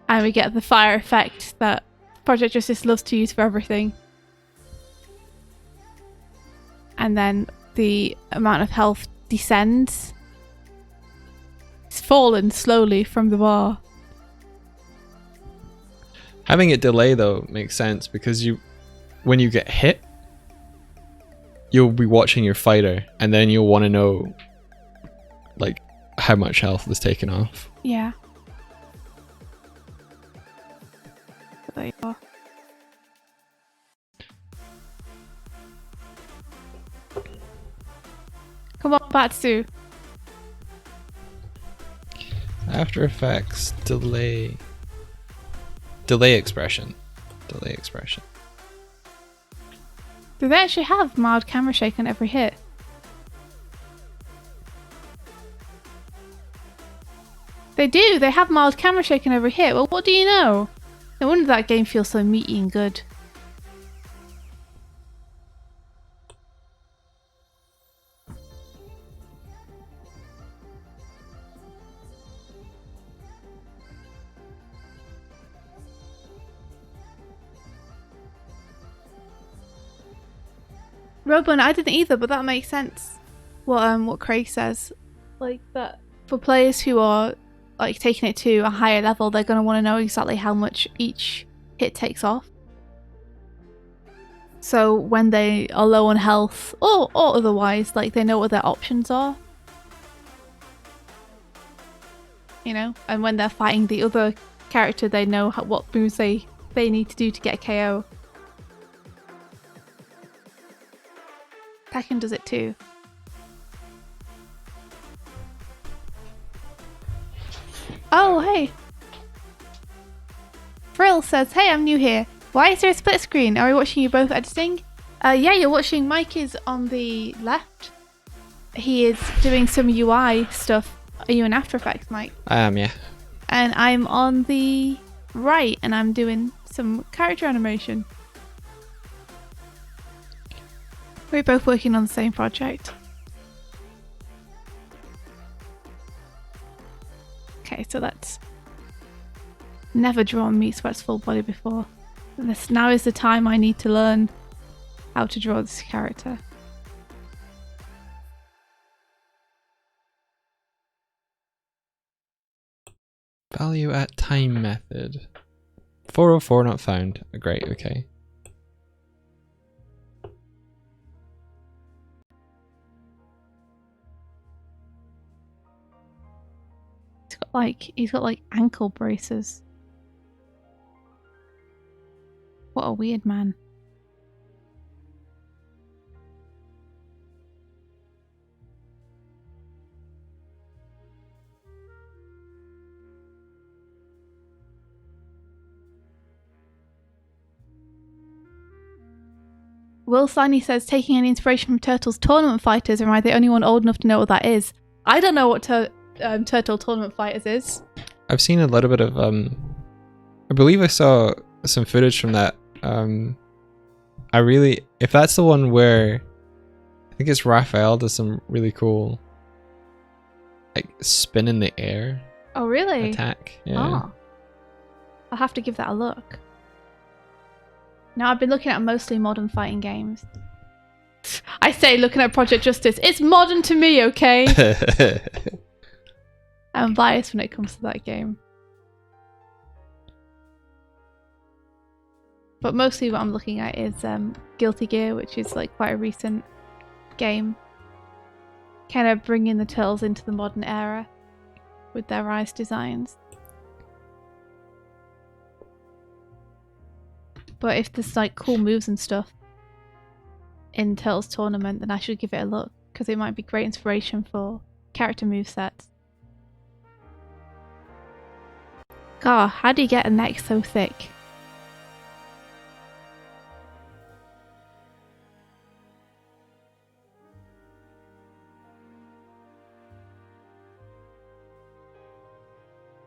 And we get the fire effect that Project Justice loves to use for everything. And then the amount of health descends. It's fallen slowly from the bar. Having it delay though makes sense because when you get hit, you'll be watching your fighter and then you'll want to know like how much health was taken off. Yeah. There you are. Come on, Batsu. After Effects delay expression. Do they actually have mild camera shake on every hit? They do. They have mild camera shake on every hit. Well, what do you know? No wonder that game feels so meaty and good. Robin, I didn't either, but that makes sense. What Craig says, like that for players who are like taking it to a higher level, they're gonna want to know exactly how much each hit takes off. So when they are low on health or otherwise, like they know what their options are. You know, and when they're fighting the other character, they know what moves they need to do to get a KO. Tekken does it too. Oh, hey. Frill says, hey, I'm new here. Why is there a split screen? Are we watching you both editing? Yeah, you're watching. Mike is on the left. He is doing some UI stuff. Are you in After Effects, Mike? I am, yeah. And I'm on the right, and I'm doing some character animation. We're both working on the same project. Okay, so that's never drawn Meat Sweat's full body before. This now is the time I need to learn how to draw this character. Value at time method. 404 not found. Great, okay. He's got like ankle braces. What a weird man. Will Siney says, taking any inspiration from Turtle's Tournament Fighters, or am I the only one old enough to know what that is? I don't know what Turtle Tournament Fighters is. I've seen a little bit of I believe I saw some footage from that. If that's the one where I think it's Raphael does some really cool like spin in the air. Oh really? Attack. Yeah. Oh. I'll have to give that a look. Now I've been looking at mostly modern fighting games. I say looking at Project Justice. It's modern to me, okay? I'm biased when it comes to that game. But mostly what I'm looking at is Guilty Gear, which is like quite a recent game. Kind of bringing the Turtles into the modern era with their Rise designs. But if there's like cool moves and stuff in Turtles Tournament, then I should give it a look, because it might be great inspiration for character movesets. God, how do you get a neck so thick?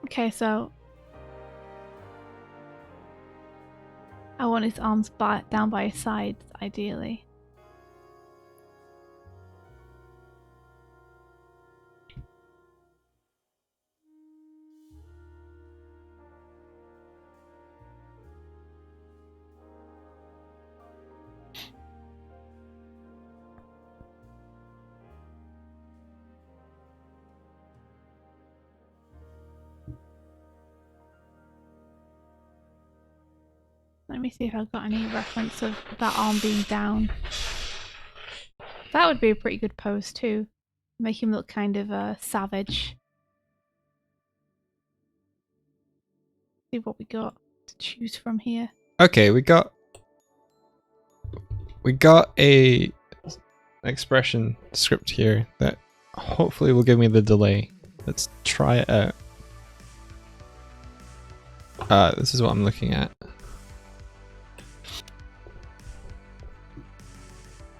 Okay, so I want his arms down by his sides, ideally. Let me see if I've got any reference of that arm being down. That would be a pretty good pose too. Make him look kind of savage. See what we got to choose from here. Okay, we got a expression script here that hopefully will give me the delay. Let's try it out. This is what I'm looking at.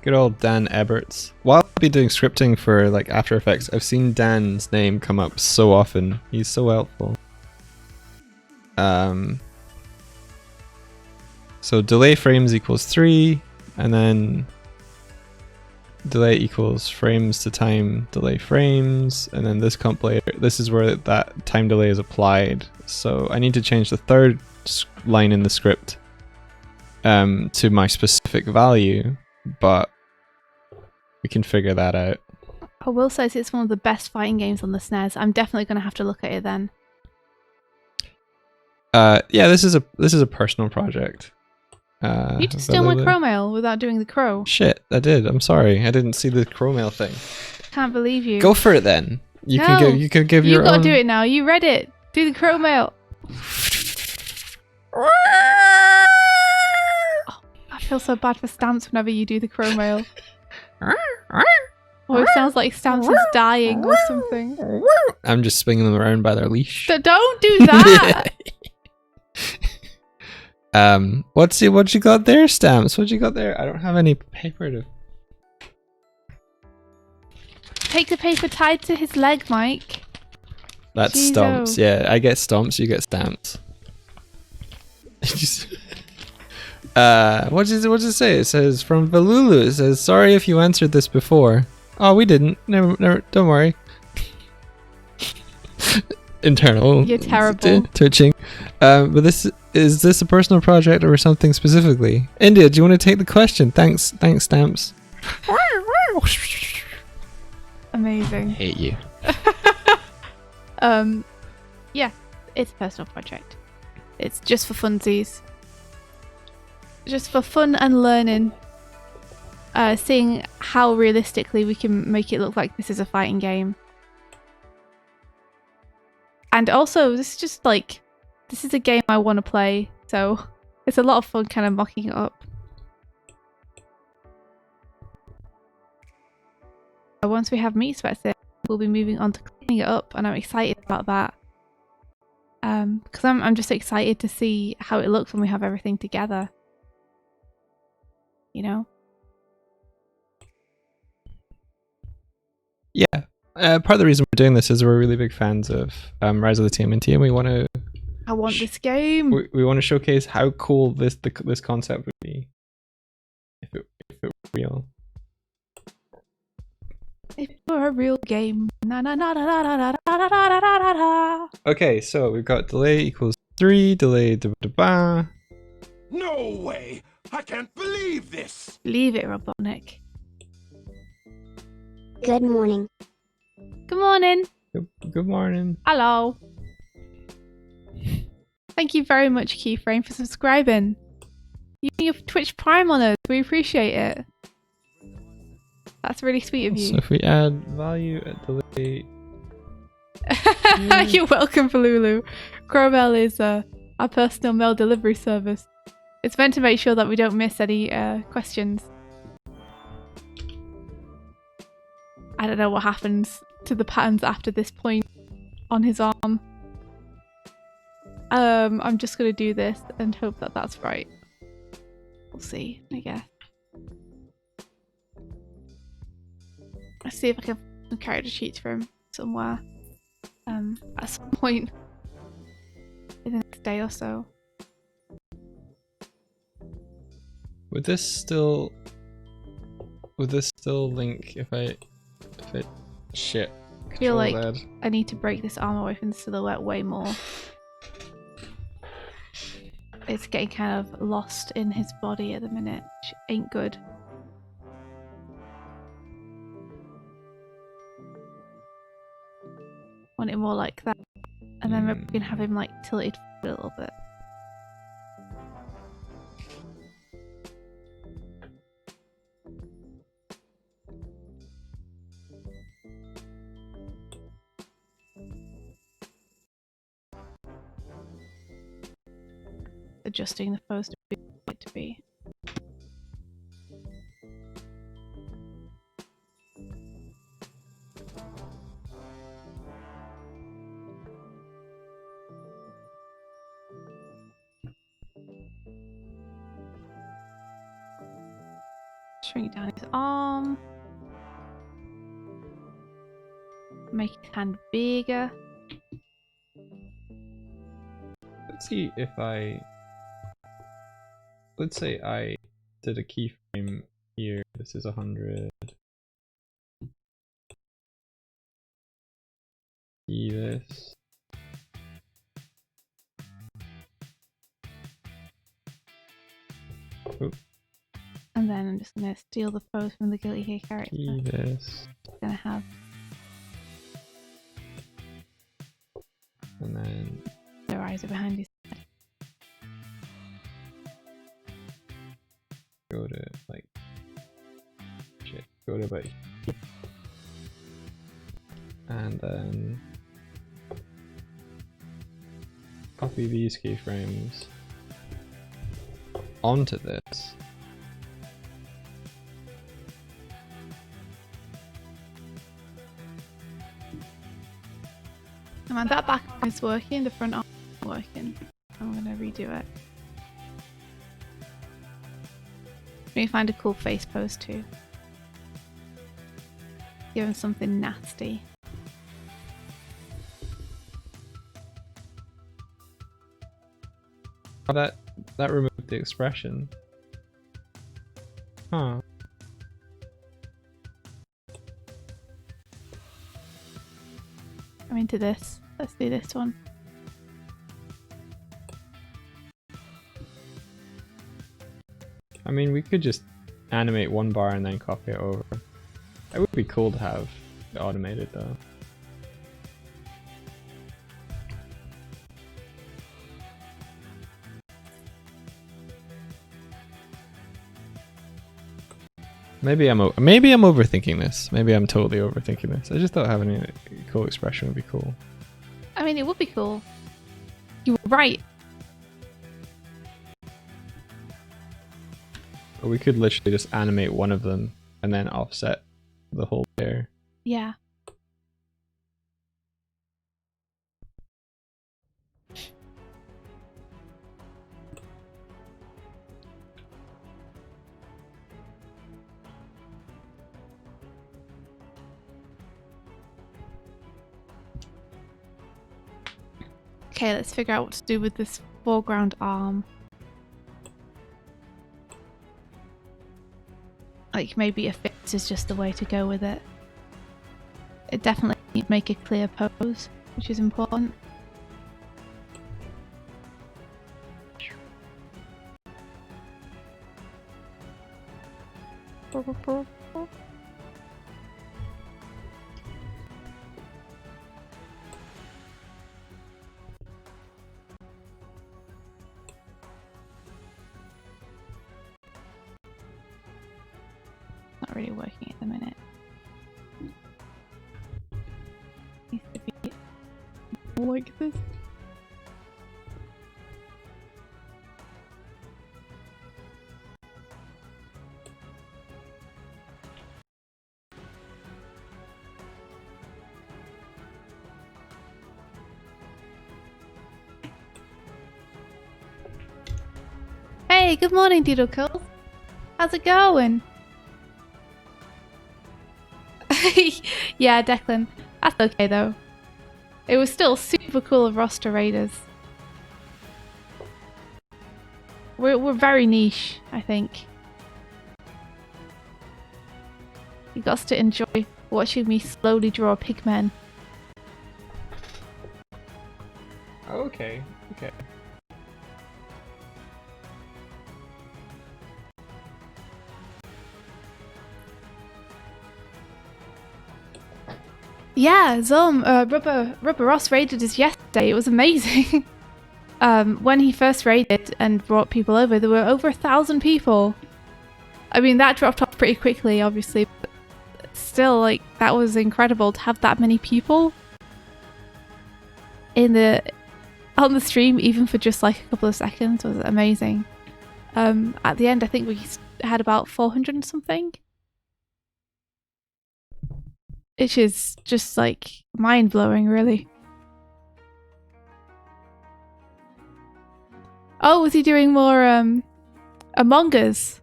Good old Dan Eberts. While I've been doing scripting for like After Effects, I've seen Dan's name come up so often. He's so helpful. So delay frames equals 3, and then delay equals frames to time delay frames, and then this compilator, this is where that time delay is applied. So I need to change the third line in the script to my specific value, but we can figure that out. I will say it's one of the best fighting games on the SNES. I'm definitely going to have to look at it then. Yeah, this is a personal project. You just steal my crow mail without doing the crow. Shit, I did. I'm sorry. I didn't see the crow mail thing. Can't believe you. Go for it then. You no, can give your own. You gotta do it now. You read it. Do the crow mail. Oh, I feel so bad for Stamps whenever you do the crow mail. Oh, it sounds like Stamps is dying or something. I'm just swinging them around by their leash. Don't do that. What you got there, Stamps? What you got there? I don't have any paper to. Take the paper tied to his leg, Mike. That's Jeez-o. Stomps. Yeah, I get Stomps. You get Stamps. What does it say? It says from Valulu. It says, "Sorry if you answered this before." Oh, we didn't. Never. Don't worry. Internal. You're terrible. Twitching. But is this a personal project or something specifically? India, do you want to take the question? Thanks, Stamps. Amazing. Hate you. Yeah, it's a personal project. It's just for funsies. Just for fun and learning. Seeing how realistically we can make it look like this is a fighting game. And also, this is just like, this is a game I want to play, so it's a lot of fun kind of mocking it up. Once we have meat sweats in, we'll be moving on to cleaning it up, and I'm excited about that. Because I'm just excited to see how it looks when we have everything together. You know? Yeah. Part of the reason we're doing this is we're really big fans of Rise of the TMNT, and we want to. I want this game. We want to showcase how cool this concept would be if it were real. If it were a real game. Na na na na na na na na na na na. Okay, so we've got delay equals 3, delay da da ba. No way! I can't believe this! Leave it, Robotnik. Good morning. Good morning. Good morning. Hello. Thank you very much, Keyframe, for subscribing. Using your Twitch Prime on us. We appreciate it. That's really sweet of you. So if we add value at delay. You're welcome, Falulu. Crowbell is our personal mail delivery service. It's meant to make sure that we don't miss any questions. I don't know what happens to the patterns after this point on his arm. I'm just gonna do this and hope that that's right. We'll see, I guess. Let's see if I can find some character sheets for him somewhere. At some point in the next day or so. Would this still link if I shit. I feel like Control Z. I need to break this arm away from the silhouette way more. It's getting kind of lost in his body at the minute, which ain't good. Want it more like that. And then maybe we can have him like tilted a little bit. Adjusting the pose to be it to be. Shrink down his arm. Make his hand bigger. Let's see if let's say I did a keyframe here. This is 100. Key this. Oop. And then I'm just going to steal the pose from the Guilty Gear character. Key this. Going to have And then their eyes are behind his head. go to like shit. Go to about here. And then copy these keyframes onto this. And that back arm is working, the front arm is working. I'm gonna redo it. Let me find a cool face pose too. Give him something nasty. Oh, that removed the expression. Huh. I'm into this. Let's do this one. I mean, we could just animate one bar and then copy it over. It would be cool to have it automated though. Maybe I'm overthinking this. Maybe I'm totally overthinking this. I just thought having a cool expression would be cool. I mean, it would be cool. You were right. Or we could literally just animate one of them and then offset the whole pair. Yeah. Okay, let's figure out what to do with this foreground arm. Like maybe a fix is just the way to go with it. It definitely make a clear pose, which is important. Not really working at the minute. Needs to be more like this. Hey, good morning, Doodlekill. How's it going? Yeah, Declan. That's okay though. It was still super cool of roster raiders. We're very niche, I think. You got to enjoy watching me slowly draw pigmen. Okay, okay. Yeah, Rubber Ross raided us yesterday. It was amazing. When he first raided and brought people over, there were over 1,000 people. I mean, that dropped off pretty quickly, obviously, but still, like, that was incredible to have that many people on the stream, even for just like a couple of seconds, was amazing. At the end, I think we had about 400 and something. Which is just like mind-blowing, really. Oh, was he doing more Among Us?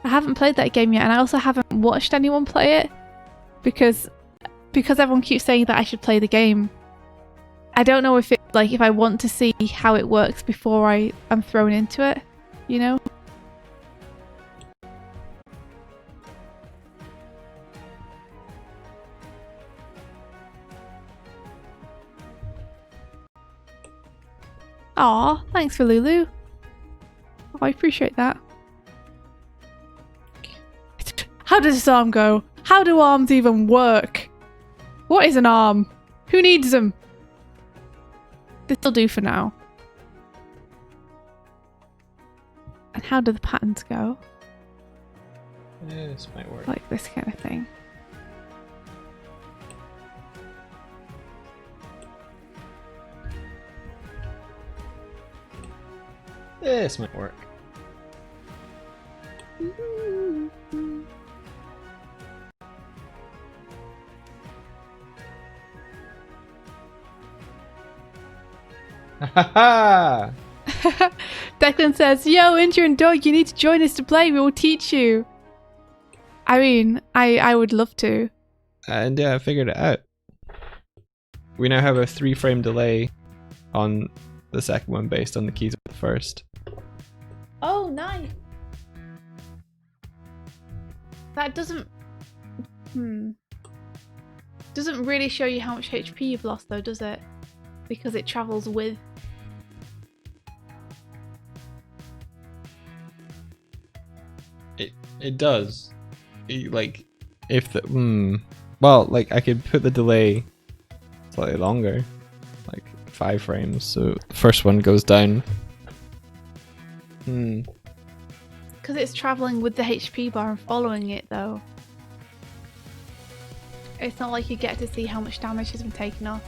I haven't played that game yet, and I also haven't watched anyone play it because everyone keeps saying that I should play the game. I don't know if if I want to see how it works before I'm thrown into it, you know? Aw, thanks for Lulu. Oh, I appreciate that. How does this arm go? How do arms even work? What is an arm? Who needs them? This'll do for now. And how do the patterns go? Yeah, this might work. Like this kind of thing. This might work. Ha Declan says, yo, Inja and Doig, you need to join us to play. We will teach you. I mean, I would love to. And yeah, I figured it out. We now have a 3-frame delay on the second one based on the keys of the first. Oh, nice. That doesn't really show you how much HP you've lost though, does it? Because it travels with. It does. Like if the well, like I could put the delay slightly longer, like 5 frames, so the first one goes down. Because it's traveling with the HP bar and following it though. It's not like you get to see how much damage has been taken off.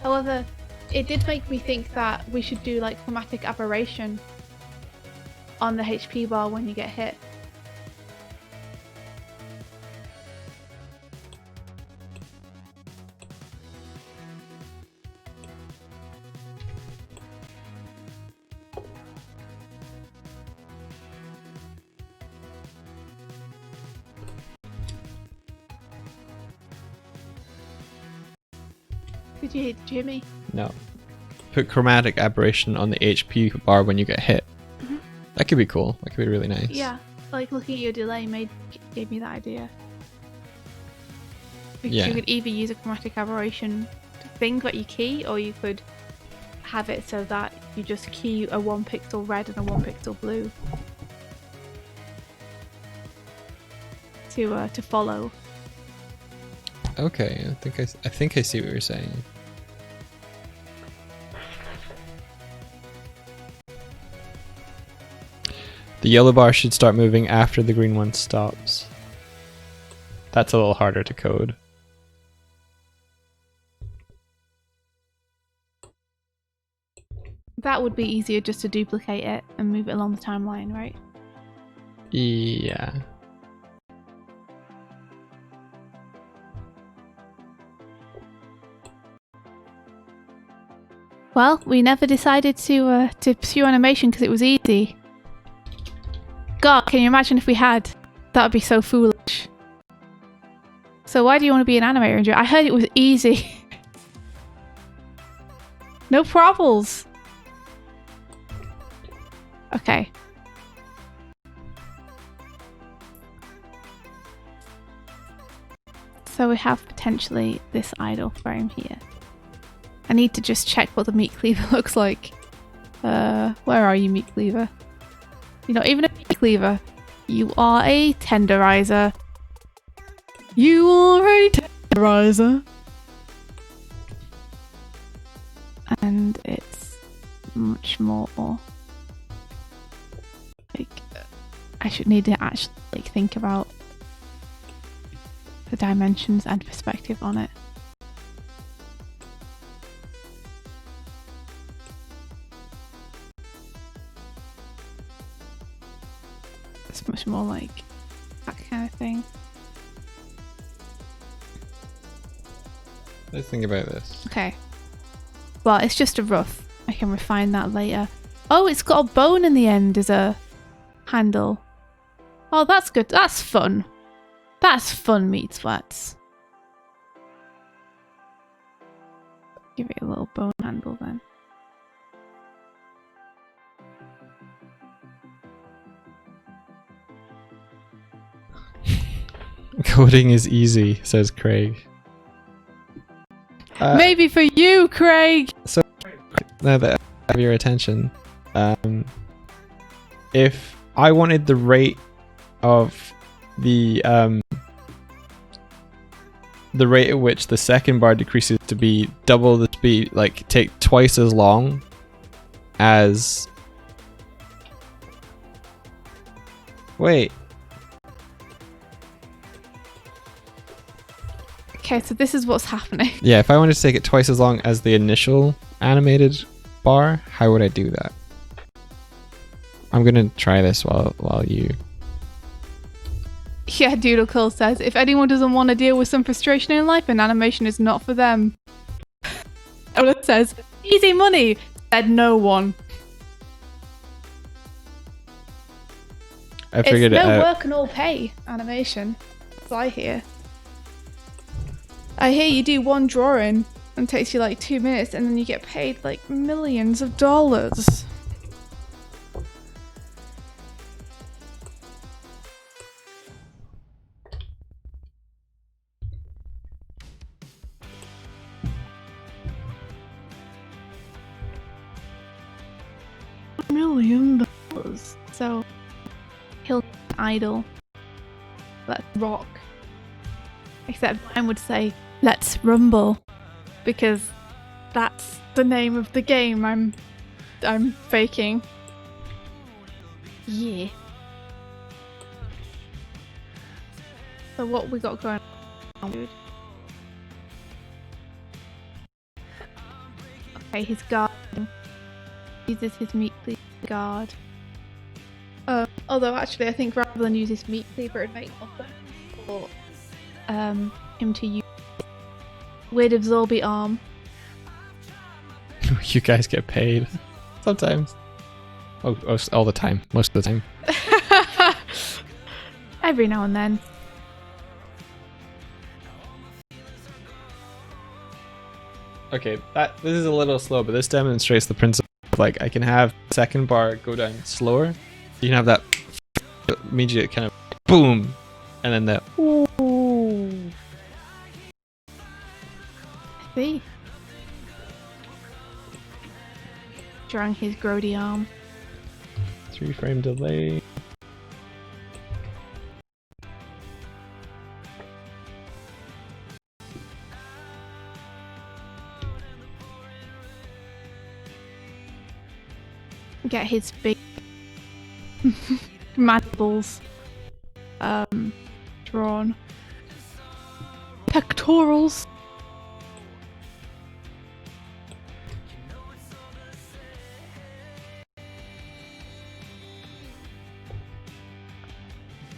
However, it did make me think that we should do like chromatic aberration on the HP bar when you get hit. Did you hear me? No. Put chromatic aberration on the HP bar when you get hit. That could be cool. That could be really nice. Yeah, like looking at your delay gave me that idea. Because Yeah. you could either use a chromatic aberration thing at your key, or you could have it so that you just key a 1 pixel red and a 1 pixel blue to follow. Okay, I think I see what you're saying. The yellow bar should start moving after the green one stops. That's a little harder to code. That would be easier just to duplicate it and move it along the timeline, right? Yeah. Well, we never decided to pursue animation because it was easy. God, can you imagine if we had? That would be so foolish. So why do you want to be an animator, Andrew? I heard it was easy. No problems. Okay. So we have potentially this idle frame here. I need to just check what the meat cleaver looks like. Where are you, meat cleaver? You're not even a meat cleaver. You are a tenderizer. You are a tenderizer. And it's much more like I should need to actually think about the dimensions and perspective on it. It's much more like that kind of thing. Let's think about this. Okay. Well, it's just a rough. I can refine that later. Oh, it's got a bone in the end as a handle. Oh, that's good. That's fun. That's fun, meat sweats. Give it a little bone handle then. Coding is easy, says Craig. Maybe for you, Craig! So, now that I have your attention, if I wanted the rate of the rate at which the second bar decreases to be double the speed, like take twice as long as... Wait. Okay, so this is what's happening. Yeah, if I wanted to take it twice as long as the initial animated bar, how would I do that? I'm gonna try this while you... Yeah, Doodle says, if anyone doesn't want to deal with some frustration in life, an animation is not for them. Ola says, easy money, said no one. I figured it's it no out. work and all pay animation. That's what I hear. I hear you do one drawing and it takes you like 2 minutes and then you get paid like millions of dollars. $1 million. So he'll idle. Let's rock. Except I would say, let's rumble. Because that's the name of the game I'm faking. Yeah. So what we got going on, dude? Okay, he's guarding. Uses his meat cleaver to guard. Although actually I think rather than use his meat cleaver, it'd make more sense for him to use weird absorby arm. You guys get paid. Sometimes. Oh, all the time. Most of the time. Every now and then. Okay, this is a little slow, but this demonstrates the principle. Like, I can have second bar go down slower. You can have that immediate kind of boom, and then the Ooh. I see. Drawing his grody arm. 3-frame delay. Get his big mandibles drawn. Pectorals.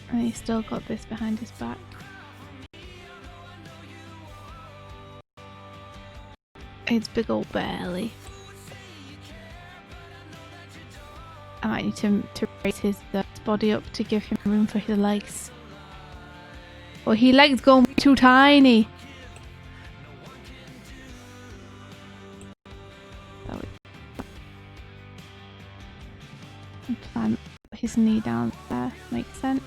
And he's still got this behind his back. His big old belly. I might need to raise his body up to give him room for his legs. Well, his legs going too tiny. Plant his knee down there. Makes sense.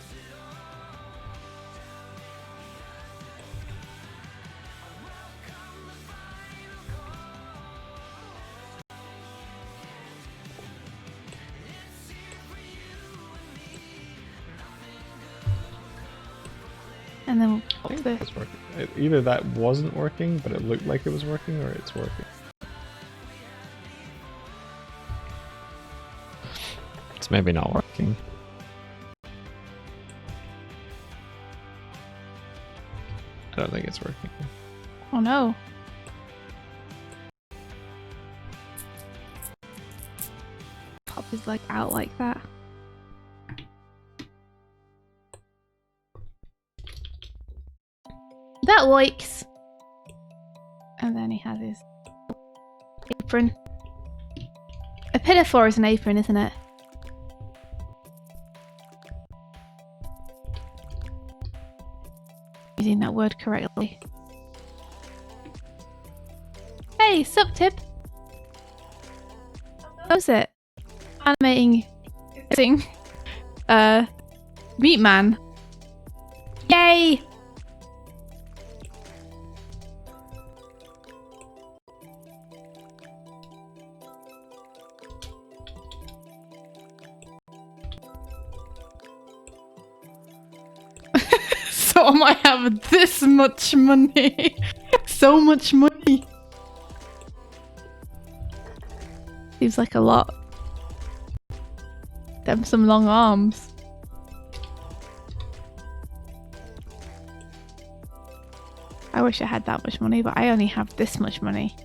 And then we'll pop this. It's working. Either that wasn't working, but it looked like it was working, or it's working. It's maybe not working. I don't think it's working. Oh no. Pop his leg out like that. That works. And then he has his apron. A pinafore is an apron, isn't it? using that word correctly. Hey, sup tip? What was it? Animating Meat Man. Yay! So I might have this much money. So much money. Seems like a lot. Them some long arms. I wish I had that much money, but I only have this much money.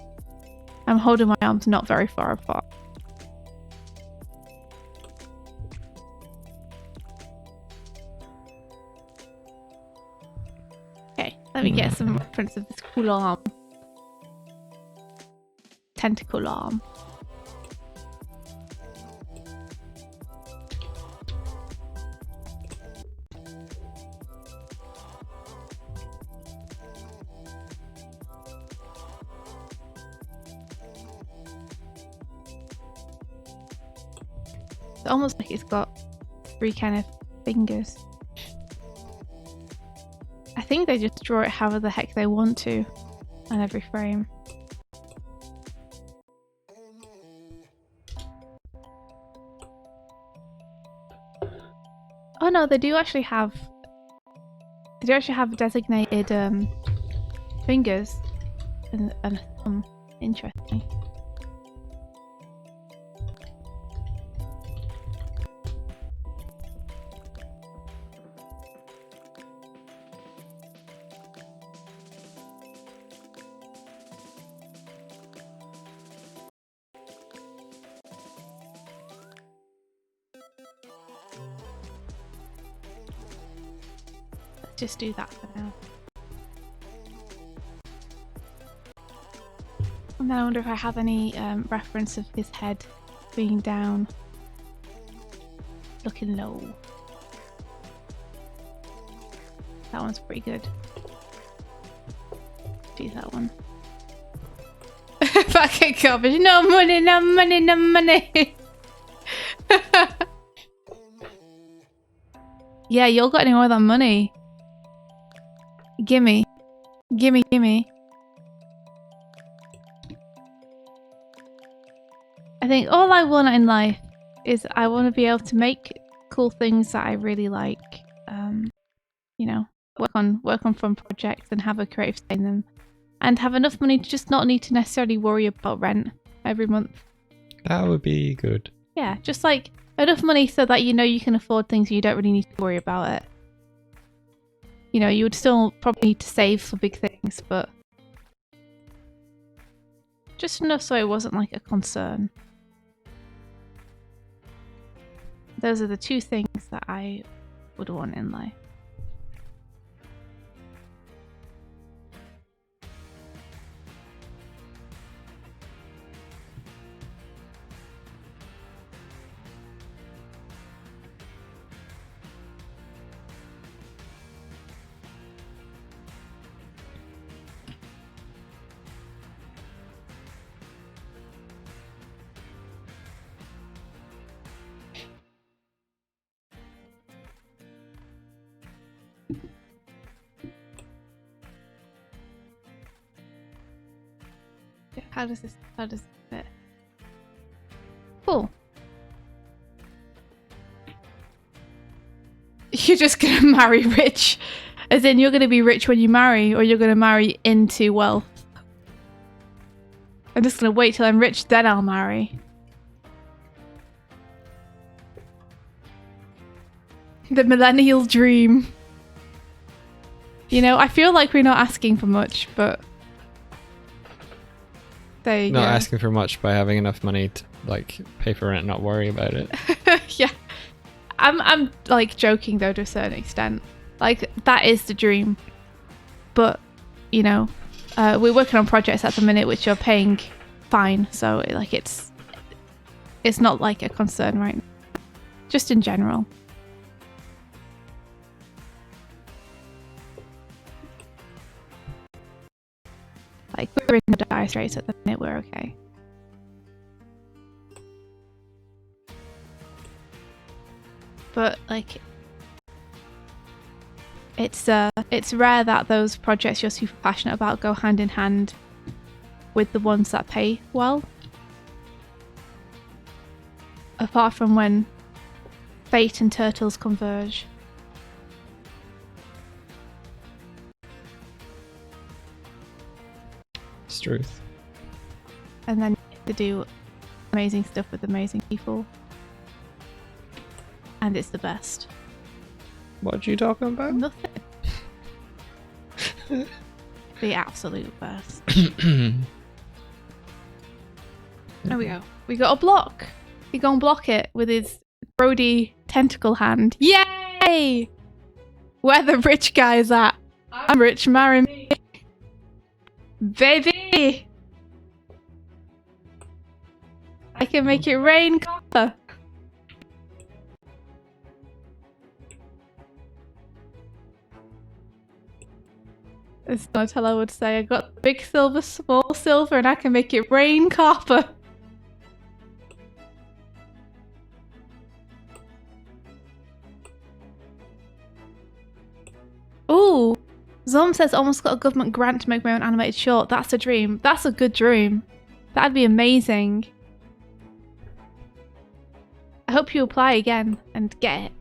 I'm holding my arms not very far apart. Okay, let me get some reference of this cool arm. Tentacle arm. It's almost like it's got 3 kind of fingers. I think they just draw it however the heck they want to on every frame. Oh no, they do actually have designated fingers and thumb. Interesting. Just do that for now. And then I wonder if I have any reference of his head being down, looking low. That one's pretty good. Do that one. Fucking garbage. No money, no money, no money. Yeah, you all got any more of that money? Gimme. Gimme, gimme. I think all I want in life is I want to be able to make cool things that I really like. You know, work on fun projects and have a creative say in them. And have enough money to just not need to necessarily worry about rent every month. That would be good. Yeah, just like enough money so that you know you can afford things and you don't really need to worry about it. You know, you would still probably need to save for big things, but just enough so it wasn't like a concern. Those are the 2 things that I would want in life. How does this fit? Cool. You're just gonna marry rich. As in you're gonna be rich when you marry, or you're gonna marry into wealth. I'm just gonna wait till I'm rich, then I'll marry. The millennial dream. You know, I feel like we're not asking for much, but there you go. Not asking for much by having enough money to like pay for rent and not worry about it. Yeah. I'm like joking though to a certain extent. Like that is the dream. But, you know, we're working on projects at the minute which are paying fine, so like it's not like a concern right now. Just in general. Like, we're in the dice rates at the minute, we're okay. But, like, it's rare that those projects you're super passionate about go hand in hand with the ones that pay well. Apart from when Fate and Turtles converge. It's truth. And then you have to do amazing stuff with amazing people. And it's the best. What are you talking about? Nothing. The absolute best. There we go. We got a block. He go and block it with his Brody tentacle hand. Yay! Where the rich guy's at. I'm rich, marry me. Baby! I can make it rain copper. As Donatello would say, I got big silver, small silver, and I can make it rain copper. Ooh, Zom says almost got a government grant to make my own animated short. That's a dream. That's a good dream. That'd be amazing. I hope you apply again and get it.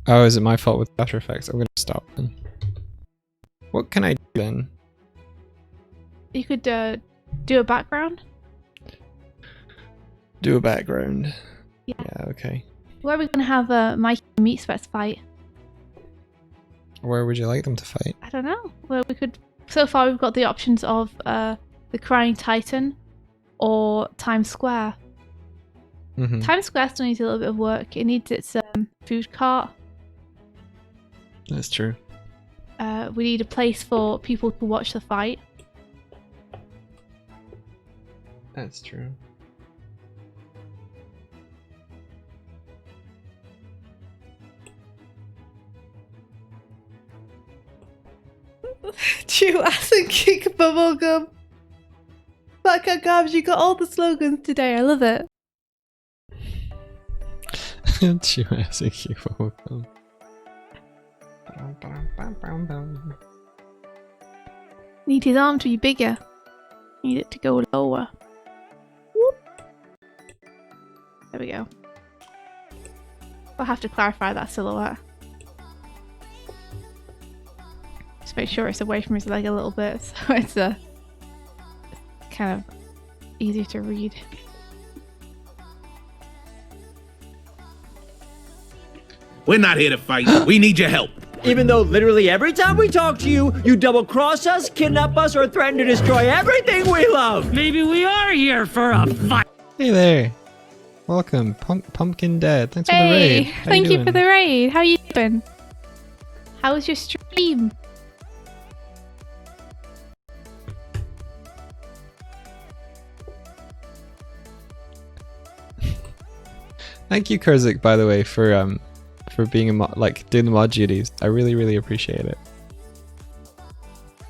Oh, is it my fault with After Effects? I'm gonna stop then. What can I do then? You could do a background. Do a background. Yeah. Yeah, okay. Where are we gonna have a Mikey and Meat Sweats fight? Where would you like them to fight? I don't know. Well, we could. So far, we've got the options of the Crying Titan or Times Square. Mm-hmm. Times Square still needs a little bit of work. It needs its food cart. That's true. We need a place for people to watch the fight. That's true. Chew ass and kick bubblegum. Back at Gabs, you got all the slogans today. I love it. Chew ass and kick bubblegum. Need his arm to be bigger. Need it to go lower. Whoop. There we go. I'll have to clarify that silhouette. Just make sure it's away from his leg a little bit, so it's kind of easier to read. We're not here to fight. We need your help. Even though literally every time we talk to you, you double-cross us, kidnap us, or threaten to destroy everything we love! Maybe we are here for a fight. Hey there. Welcome, Pumpkin Dad. Thanks for the Hey, raid. How thank you doing? for the raid. How you doing? How was your stream? Thank you, Kurzik, by the way, for being a like doing the mod duties. I really, really appreciate it.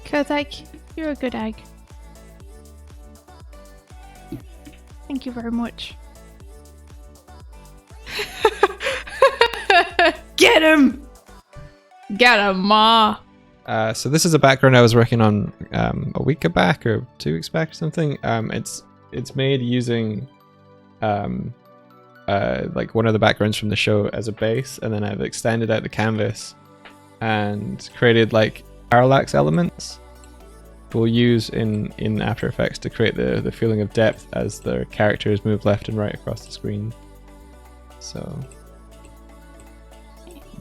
Kozak, you're a good egg. Thank you very much. Get him! Get him, Ma! So this is a background I was working on a week back or 2 weeks back or something. It's made using like one of the backgrounds from the show as a base, and then I've extended out the canvas and created like parallax elements we'll use in After Effects to create the feeling of depth as the characters move left and right across the screen. So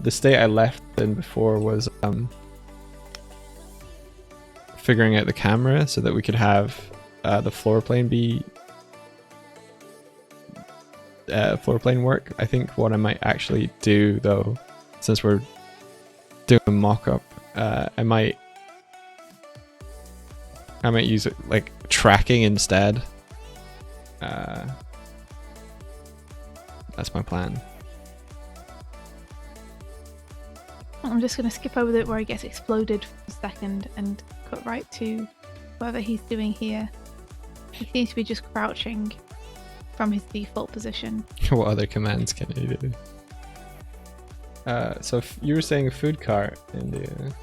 the state I left in before was figuring out the camera so that we could have the floor plane be floor plane work. I think what I might actually do though, since we're doing a mock-up, I might use it like tracking instead. That's my plan. I'm just gonna skip over it where he gets exploded for a second and cut right to whatever he's doing here. He seems to be just crouching from his default position. What other commands can he do? So you were saying a food cart in the...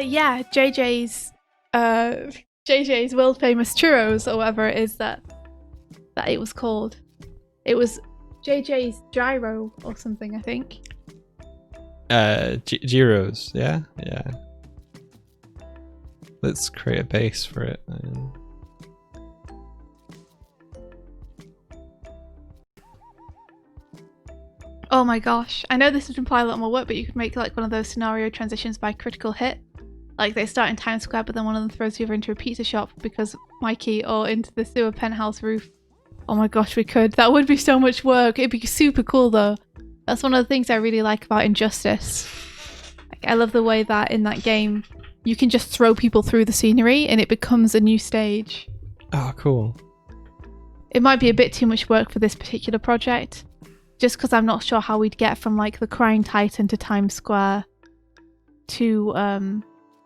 Yeah, JJ's world famous churros, or whatever it is that it was called. It was JJ's gyro or something, I think. Gyros, yeah? Yeah. Let's create a base for it. Oh my gosh, I know this would imply a lot more work, but you could make like one of those scenario transitions by critical hit. Like they start in Times Square, but then one of them throws you over into a pizza shop because Mikey, or into the sewer penthouse roof. Oh my gosh, we could. That would be so much work. It'd be super cool though. That's one of the things I really like about Injustice. Like, I love the way that in that game, you can just throw people through the scenery and it becomes a new stage. Oh, cool. It might be a bit too much work for this particular project, just because I'm not sure how we'd get from like the Crying Titan to Times Square to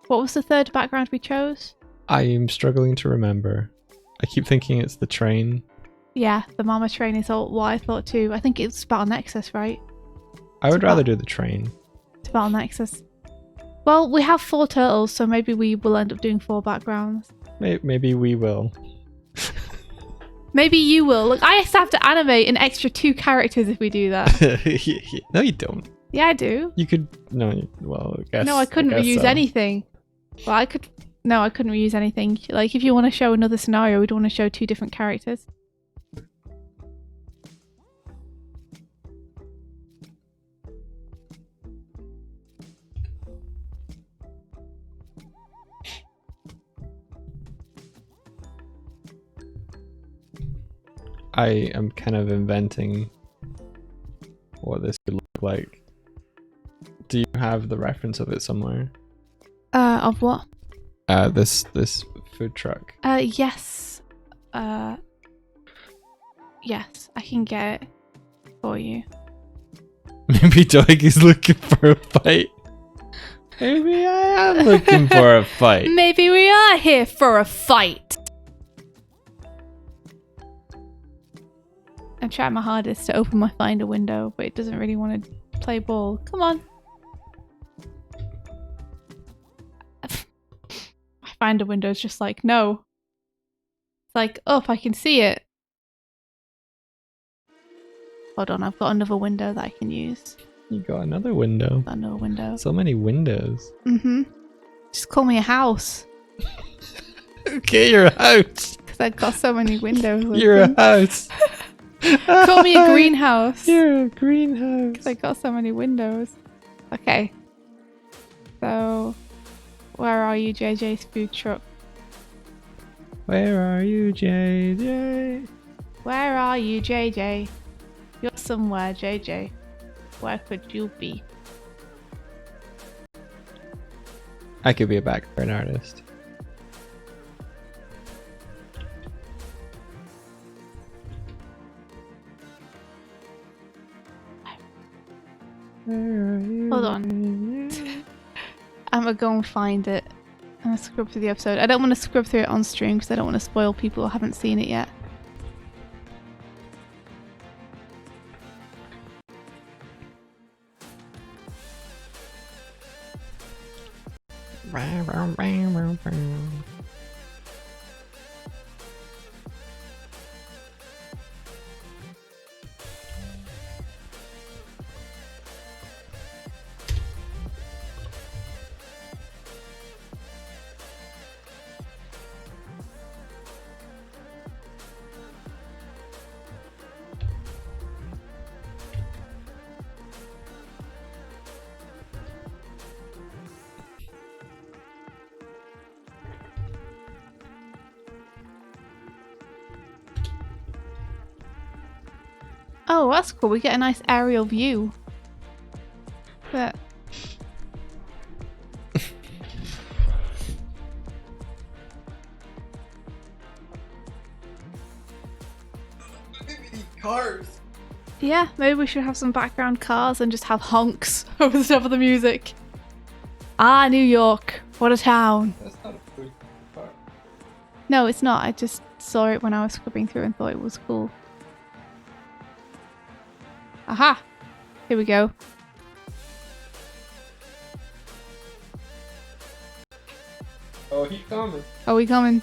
what was the third background we chose? I am struggling to remember. I keep thinking it's the train. Yeah, the Mama train is all what I thought too. I think it's Battle Nexus, right? I would rather do the train. It's Battle Nexus. Well, we have 4 turtles, so maybe we will end up doing 4 backgrounds. Maybe we will. Maybe you will. Look, I have to animate an extra 2 characters if we do that. No, you don't. Yeah, I do. You could... No, well, I guess... No, I couldn't reuse anything. Well, I could... No, I couldn't reuse anything. Like, if you want to show another scenario, we'd want to show 2 different characters. I am kind of inventing what this could look like. Do you have the reference of it somewhere? Of what? This food truck. Yes. Yes, I can get it for you. Maybe Doig is looking for a fight. Maybe I am looking for a fight. Maybe we are here for a fight. I'm trying my hardest to open my Finder window, but it doesn't really want to play ball. Come on. My Finder window is just like, no. It's like, up, I can see it. Hold on, I've got another window that I can use. You got another window. Got another window. So many windows. Mm-hmm. Just call me a house. Okay, you're a house. Because I've got so many windows. You're a house. Call me a greenhouse. You're a greenhouse. Because I got so many windows. Okay. So, where are you, JJ's food truck? Where are you, JJ? Where are you, JJ? You're somewhere, JJ. Where could you be? I could be a background artist. Hold on. I'm gonna go and find it. I'm gonna scrub through the episode. I don't want to scrub through it on stream because I don't want to spoil people who haven't seen it yet. Oh, that's cool. We get a nice aerial view. But Cars. yeah, maybe we should have some background cars and just have honks over the top of the music. Ah, New York. What a town. That's not a food part. No, it's not. I just saw it when I was scrubbing through and thought it was cool. Aha! Here we go. Oh, he's coming. Are we coming?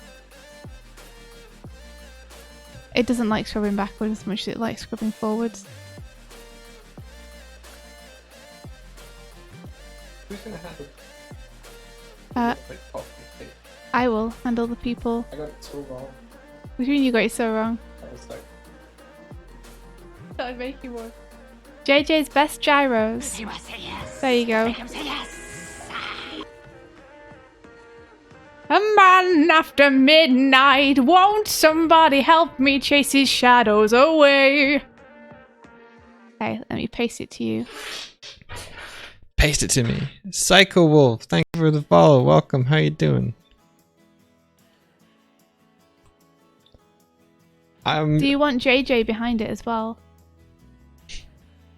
It doesn't like scrubbing backwards as much as it likes scrubbing forwards. Who's gonna handle I will handle the people. I got it so wrong. What do you mean you got it so wrong? I was like, That would make you worse. JJ's best gyros. There you go. A man after midnight, won't somebody help me chase his shadows away? Okay, let me paste it to you. paste it to me. Psycho Wolf, thank you for the follow. Welcome. How you doing? Do you want JJ behind it as well?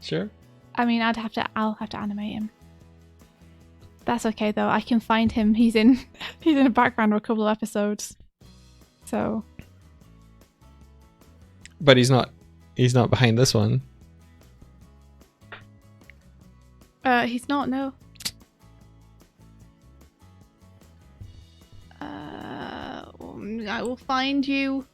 Sure. I mean, I'll have to animate him. That's okay though. I can find him. He's in the background of a couple of episodes. So. But he's not behind this one. He's not, no. I will find you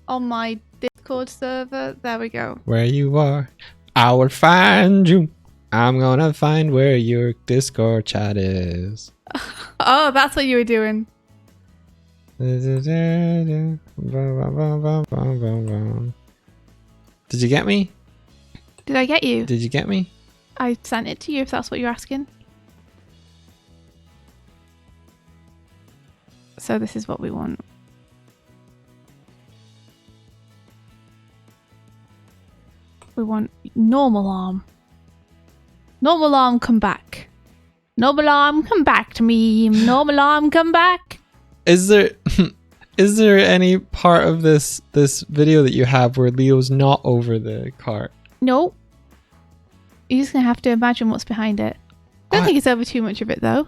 on my Discord server. There we go. Where you are, I will find you. I'm gonna find where your Discord chat is. Oh, that's what you were doing. Did you get me? Did I get you? Did you get me? I sent it to you if that's what you're asking. So this is what we want. We want normal arm. Normal arm, come back. Normal arm, come back to me. Normal arm, come back. Is there any part of this video that you have where Leo's not over the cart? No. You're just gonna have to imagine what's behind it. Don't think it's over too much of it though.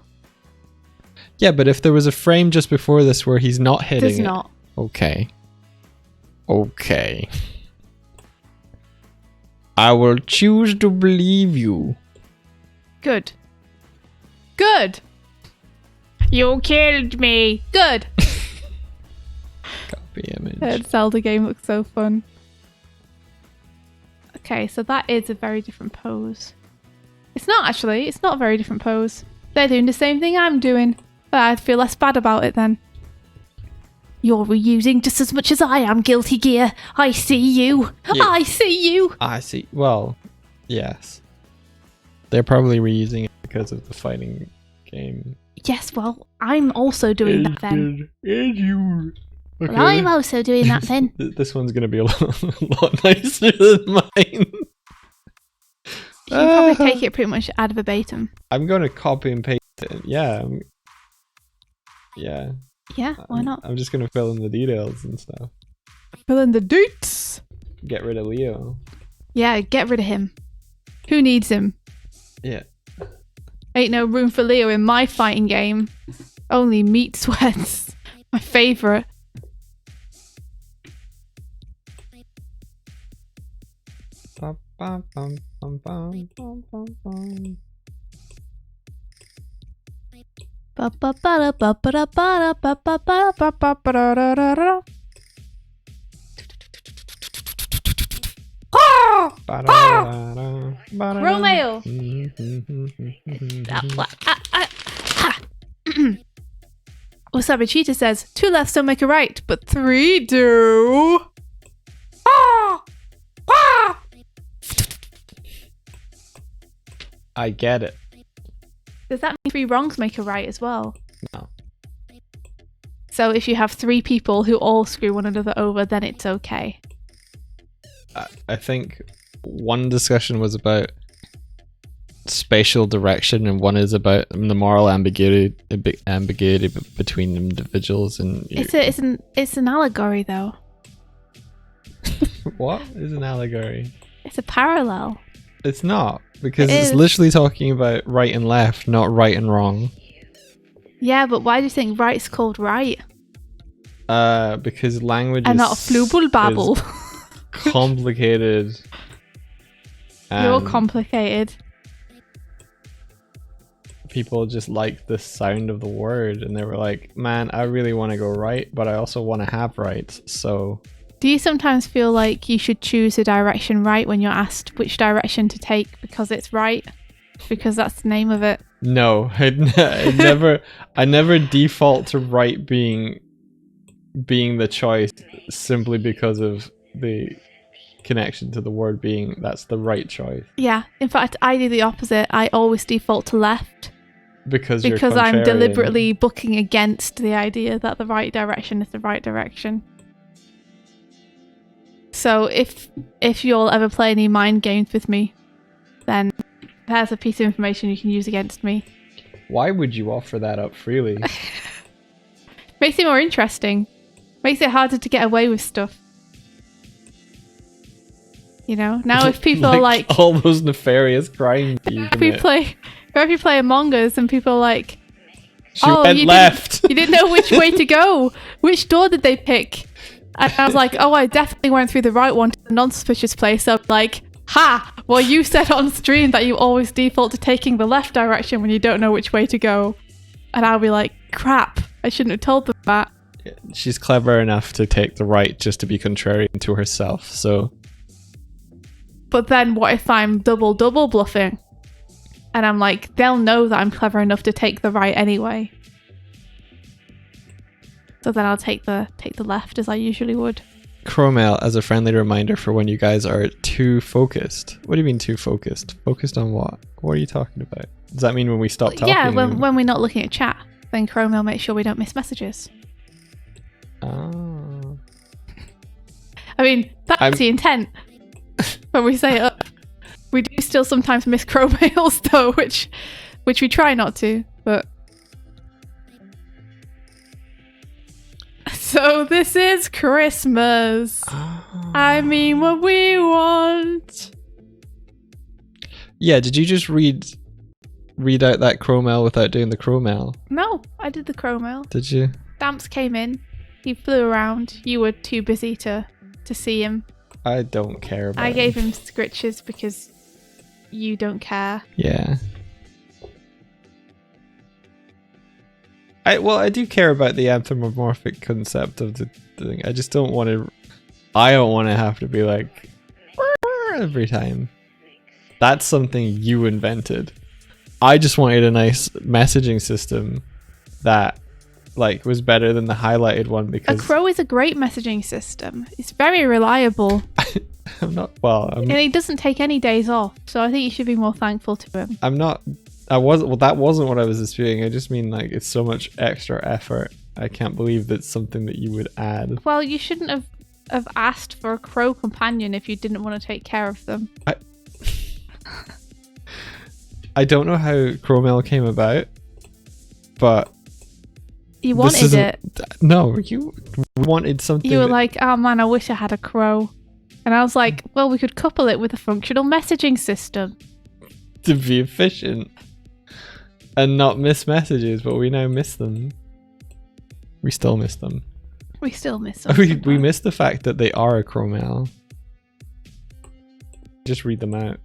Yeah, but if there was a frame just before this where he's not hitting There's it. not. Okay. Okay. I will choose to believe you. Good. Good. You killed me. Good. Copy image. That Zelda game looks so fun. Okay, so that is a very different pose. It's not actually. It's not a very different pose. They're doing the same thing I'm doing. But I'd feel less bad about it then. You're reusing just as much as I am, Guilty Gear. I see you. Yeah. I see you. I see. Well, yes. They're probably reusing it because of the fighting game. Yes, well, I'm also doing that then. And you. Okay. Well, I'm also doing that then. This one's going to be a lot nicer than mine. You can probably take it pretty much ad verbatim. I'm going to copy and paste it. Yeah. Yeah. Yeah, why not? I'm just going to fill in the details and stuff. Fill in the deets. Get rid of Leo. Yeah, get rid of him. Who needs him? Yeah. Ain't no room for Leo in my fighting game. Only meat sweats. My favourite. Bum, bum, bum, bum, bum, bum, bum, bum. Romeo. Oh, sorry, Cheetah says 2 lefts don't make a right, but 3 do. I get it. Does that mean 3 wrongs make a right as well? No. So if you have 3 people who all screw one another over, then it's okay. I think one discussion was about spatial direction and one is about the moral ambiguity between individuals and It's an allegory though. What is an allegory? It's a parallel. It's not, because It it's is. literally talking about right and left, not right and wrong. Yeah, but why do you think right's called right? Because language And is, not a flubble babble. is complicated. You're and complicated. people just like the sound of the word, and they were like, man, I really want to go right, but I also want to have rights, so... Do you sometimes feel like you should choose a direction right when you're asked which direction to take because it's right? Because that's the name of it. No, I never default to right being the choice simply because of the connection to the word being that's the right choice. Yeah, in fact, I do the opposite. I always default to left Because I'm contrarian. deliberately booking against the idea that the right direction is the right direction. So if you'll ever play any mind games with me, then there's a piece of information you can use against me. Why would you offer that up freely? Makes it more interesting. Makes it harder to get away with stuff. You know? Now if people are like... all those nefarious crimes you commit. If you play Among Us and people are like... She went left! You didn't know which way to go. Which door did they pick? And I was like, oh, I definitely went through the right one to the non-suspicious place. So I'm like, ha! Well, you said on stream that you always default to taking the left direction when you don't know which way to go. And I'll be like, crap, I shouldn't have told them that. She's clever enough to take the right just to be contrarian to herself, so... But then what if I'm double bluffing? And I'm like, they'll know that I'm clever enough to take the right anyway. So then I'll take the left as I usually would. Chromel as a friendly reminder for when you guys are too focused. What do you mean too focused? Focused on what? What are you talking about? Does that mean when we stop talking? Yeah, when we're not looking at chat, then Chromel makes sure we don't miss messages. Oh. I mean, that's the intent when we say it up. We do still sometimes miss Chromails though, which we try not to, but... So this is Christmas. Oh. I mean what we want. Yeah, did you just read out that Chromel without doing the Chromel? No, I did the Chromel. Did you? Damps came in. He flew around. You were too busy to see him. I don't care about I gave him scritches because you don't care. Yeah. I do care about the anthropomorphic concept of the thing. I just don't want to... I don't want to have to be like... every time. That's something you invented. I just wanted a nice messaging system that like was better than the highlighted one because... A crow is a great messaging system. It's very reliable. I'm not... Well, and he doesn't take any days off, so I think you should be more thankful to him. I'm not... That wasn't what I was disputing. I just mean like it's so much extra effort. I can't believe that's something that you would add. Well, you shouldn't have asked for a crow companion if you didn't want to take care of them. I don't know how Chromel came about, but you wanted it. No, you wanted something. You were like, oh man, I wish I had a crow. And I was like, well, we could couple it with a functional messaging system. To be efficient. And not miss messages, but we now miss them. We still miss them. We still miss them. We miss the fact that they are a Chromel. Just read them out.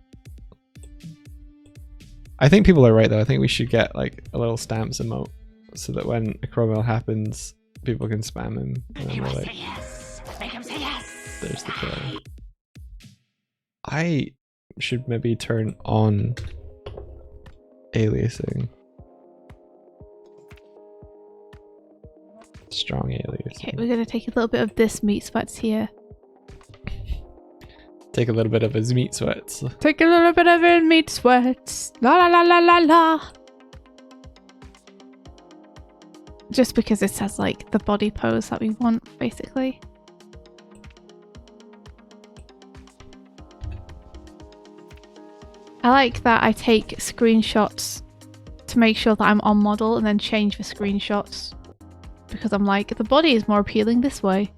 I think people are right though. I think we should get like a little stamps emote so that when a Chromel happens, people can spam him. And then we're like, yes. Make him say yes. There's the killer. I should maybe turn on aliasing. Strong aliasing. Okay, we're going to take a little bit of this meat sweats here. Take a little bit of his meat sweats. Take a little bit of his meat sweats. La la la la la la. Just because it says like the body pose that we want, basically. I like that I take screenshots to make sure that I'm on model and then change the screenshots. Because I'm like, the body is more appealing this way.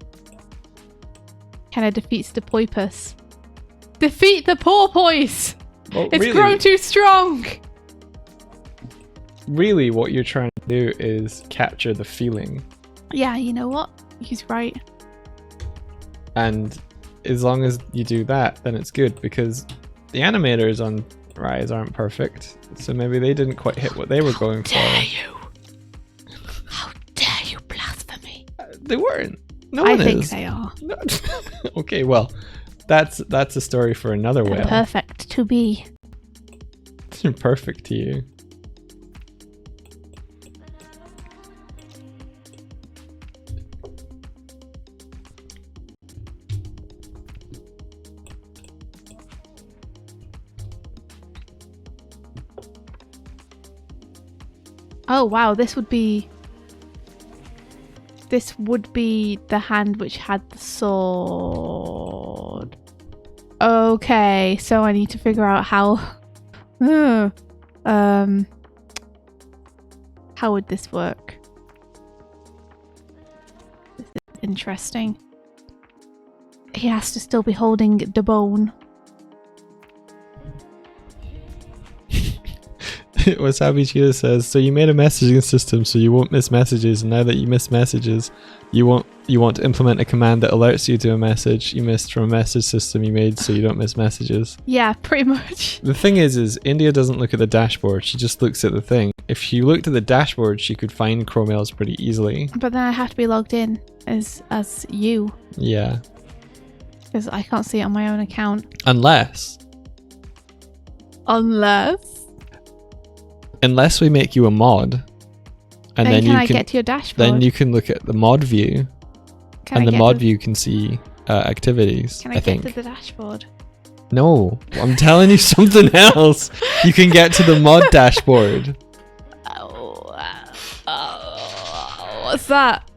Kind of defeats the porpoise. Defeat the porpoise! Well, It's really, grown too strong! really what you're trying to do is capture the feeling. Yeah, you know what? He's right. And as long as you do that, then it's good, because the animators on Rise aren't perfect. So maybe they didn't quite hit what they were going for. How dare you blasphemy? They weren't. No I one think is. they are. No. Okay, well, that's a story for another They're whale. perfect to be. They're perfect to you. Oh wow, this would be the hand which had the sword. Okay, so I need to figure out how how would this work? This is interesting. He has to still be holding the bone. Wasabi Cheetah says, so you made a messaging system so you won't miss messages, and now that you miss messages, you want to implement a command that alerts you to a message you missed from a message system you made so you don't miss messages. Yeah, pretty much. The thing is India doesn't look at the dashboard, she just looks at the thing. If she looked at the dashboard, she could find Chromails pretty easily. But then I have to be logged in as you, Yeah. because I can't see it on my own account. Unless we make you a mod, and then can you I can get to your dashboard? then you can look at the mod view, and the mod view can see activities. Can I I think. get to the dashboard? No, I'm telling you something else. You can get to the mod dashboard. What's that?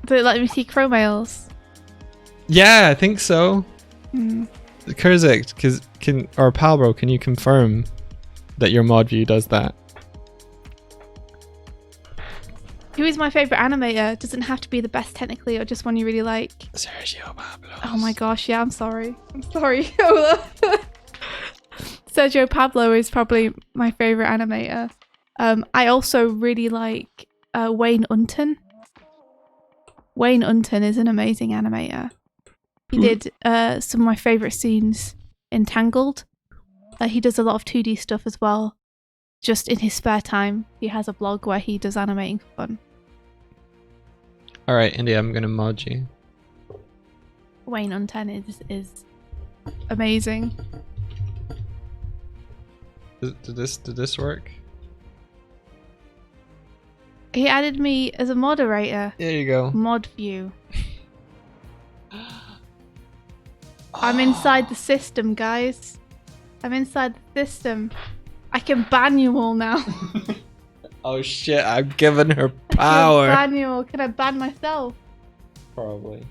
Did it let me see Chromails? Yeah, I think so. Hmm. Kurzek, or Palbro, can you confirm that your mod view does that? Who is my favourite animator? Doesn't have to be the best technically, or just one you really like. Sergio Pablo. Oh my gosh, yeah, I'm sorry. Sergio Pablo is probably my favourite animator. I also really like Wayne Unton. Wayne Unton is an amazing animator. He did some of my favourite scenes in Tangled. He does a lot of 2D stuff as well. Just in his spare time, he has a blog where he does animating for fun. Alright, India, I'm gonna mod you. Wayne Unton is amazing. Did this work? He added me as a moderator. There you go. Mod view. I'm inside the system, guys. I'm inside the system. I can ban you all now. Oh shit, I'm giving her I power. can ban you all. Can I ban myself? Probably.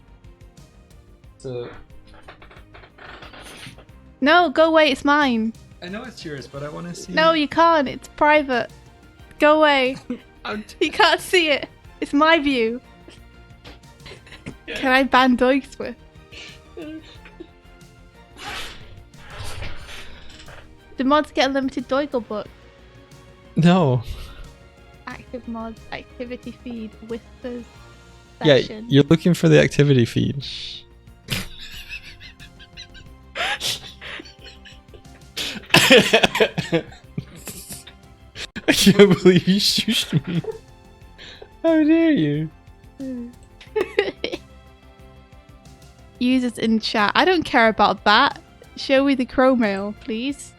So No, go away. It's mine. I know it's yours, but I want to see. No, you can't. It's private. Go away. You can't see it. It's my view. Can I ban Doig Swift? Do mods get a limited Doigle book? No. Active mods, activity feed, whispers, Yeah, session. you're looking for the activity feed. I can't believe you shushed me. How dare you? Users in chat. I don't care about that. Show me the Chromail, please.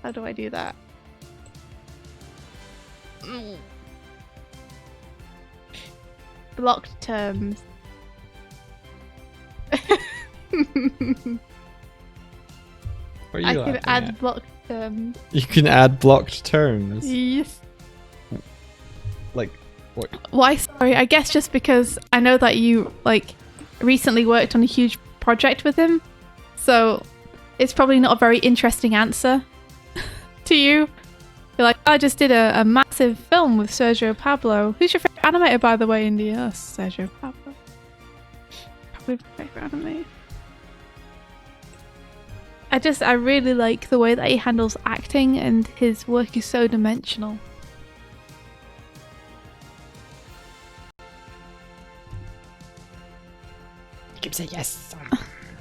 How do I do that? Blocked terms. What are I you can laughing add at? blocked terms. You can add blocked terms. Yes. Like what? Why? Sorry, I guess just because I know that you recently worked on a huge project with him, so it's probably not a very interesting answer to you. You're like, I just did a massive film with Sergio Pablo. Who's your favorite animator, by the way, India? Sergio Pablo. Probably my favorite animator. I really like the way that he handles acting, and his work is so dimensional. You can say yes.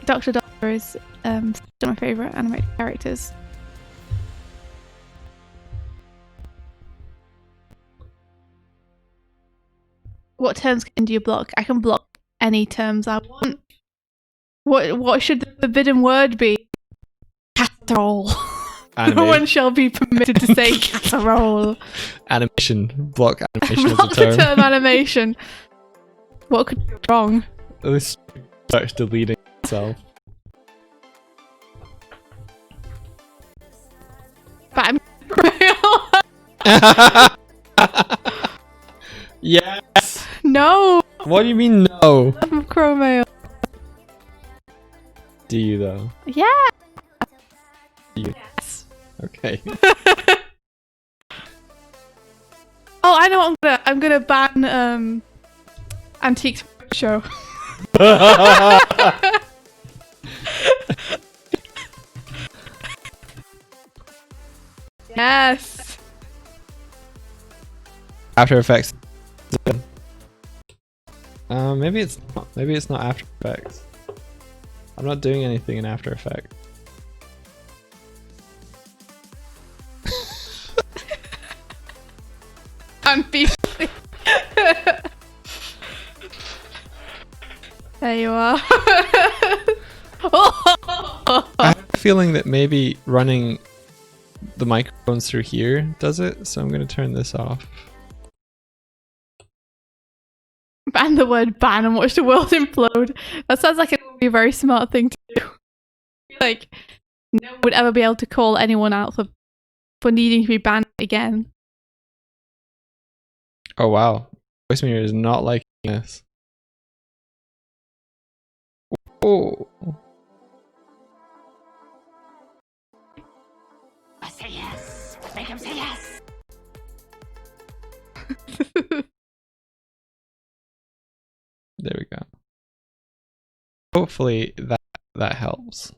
Dr. Dollar is still my favourite animated characters. What terms do you block? I can block any terms I want. What should the forbidden word be? Casserole. No one shall be permitted to say casserole. Animation. Block animation Block as a the term. term animation. What could go wrong? This starts deleting itself. Batman. Yes! No! What do you mean no? I'm Chromeo. Do you though? Yeah! Yes. Okay. Oh, I know what I'm gonna ban Antiques Show. Yes! After Effects. Maybe it's not. Maybe it's not After Effects. I'm not doing anything in After Effects. And people. There you are. I have a feeling that maybe running the microphones through here does it, so I'm going to turn this off. Ban the word ban and watch the world implode. That sounds like it would be a very smart thing to do. Like, no one would ever be able to call anyone out for needing to be banned again. Oh wow. Voice Mirror is not liking this. Oh. Say yes. Make him say yes. There we go. Hopefully that helps.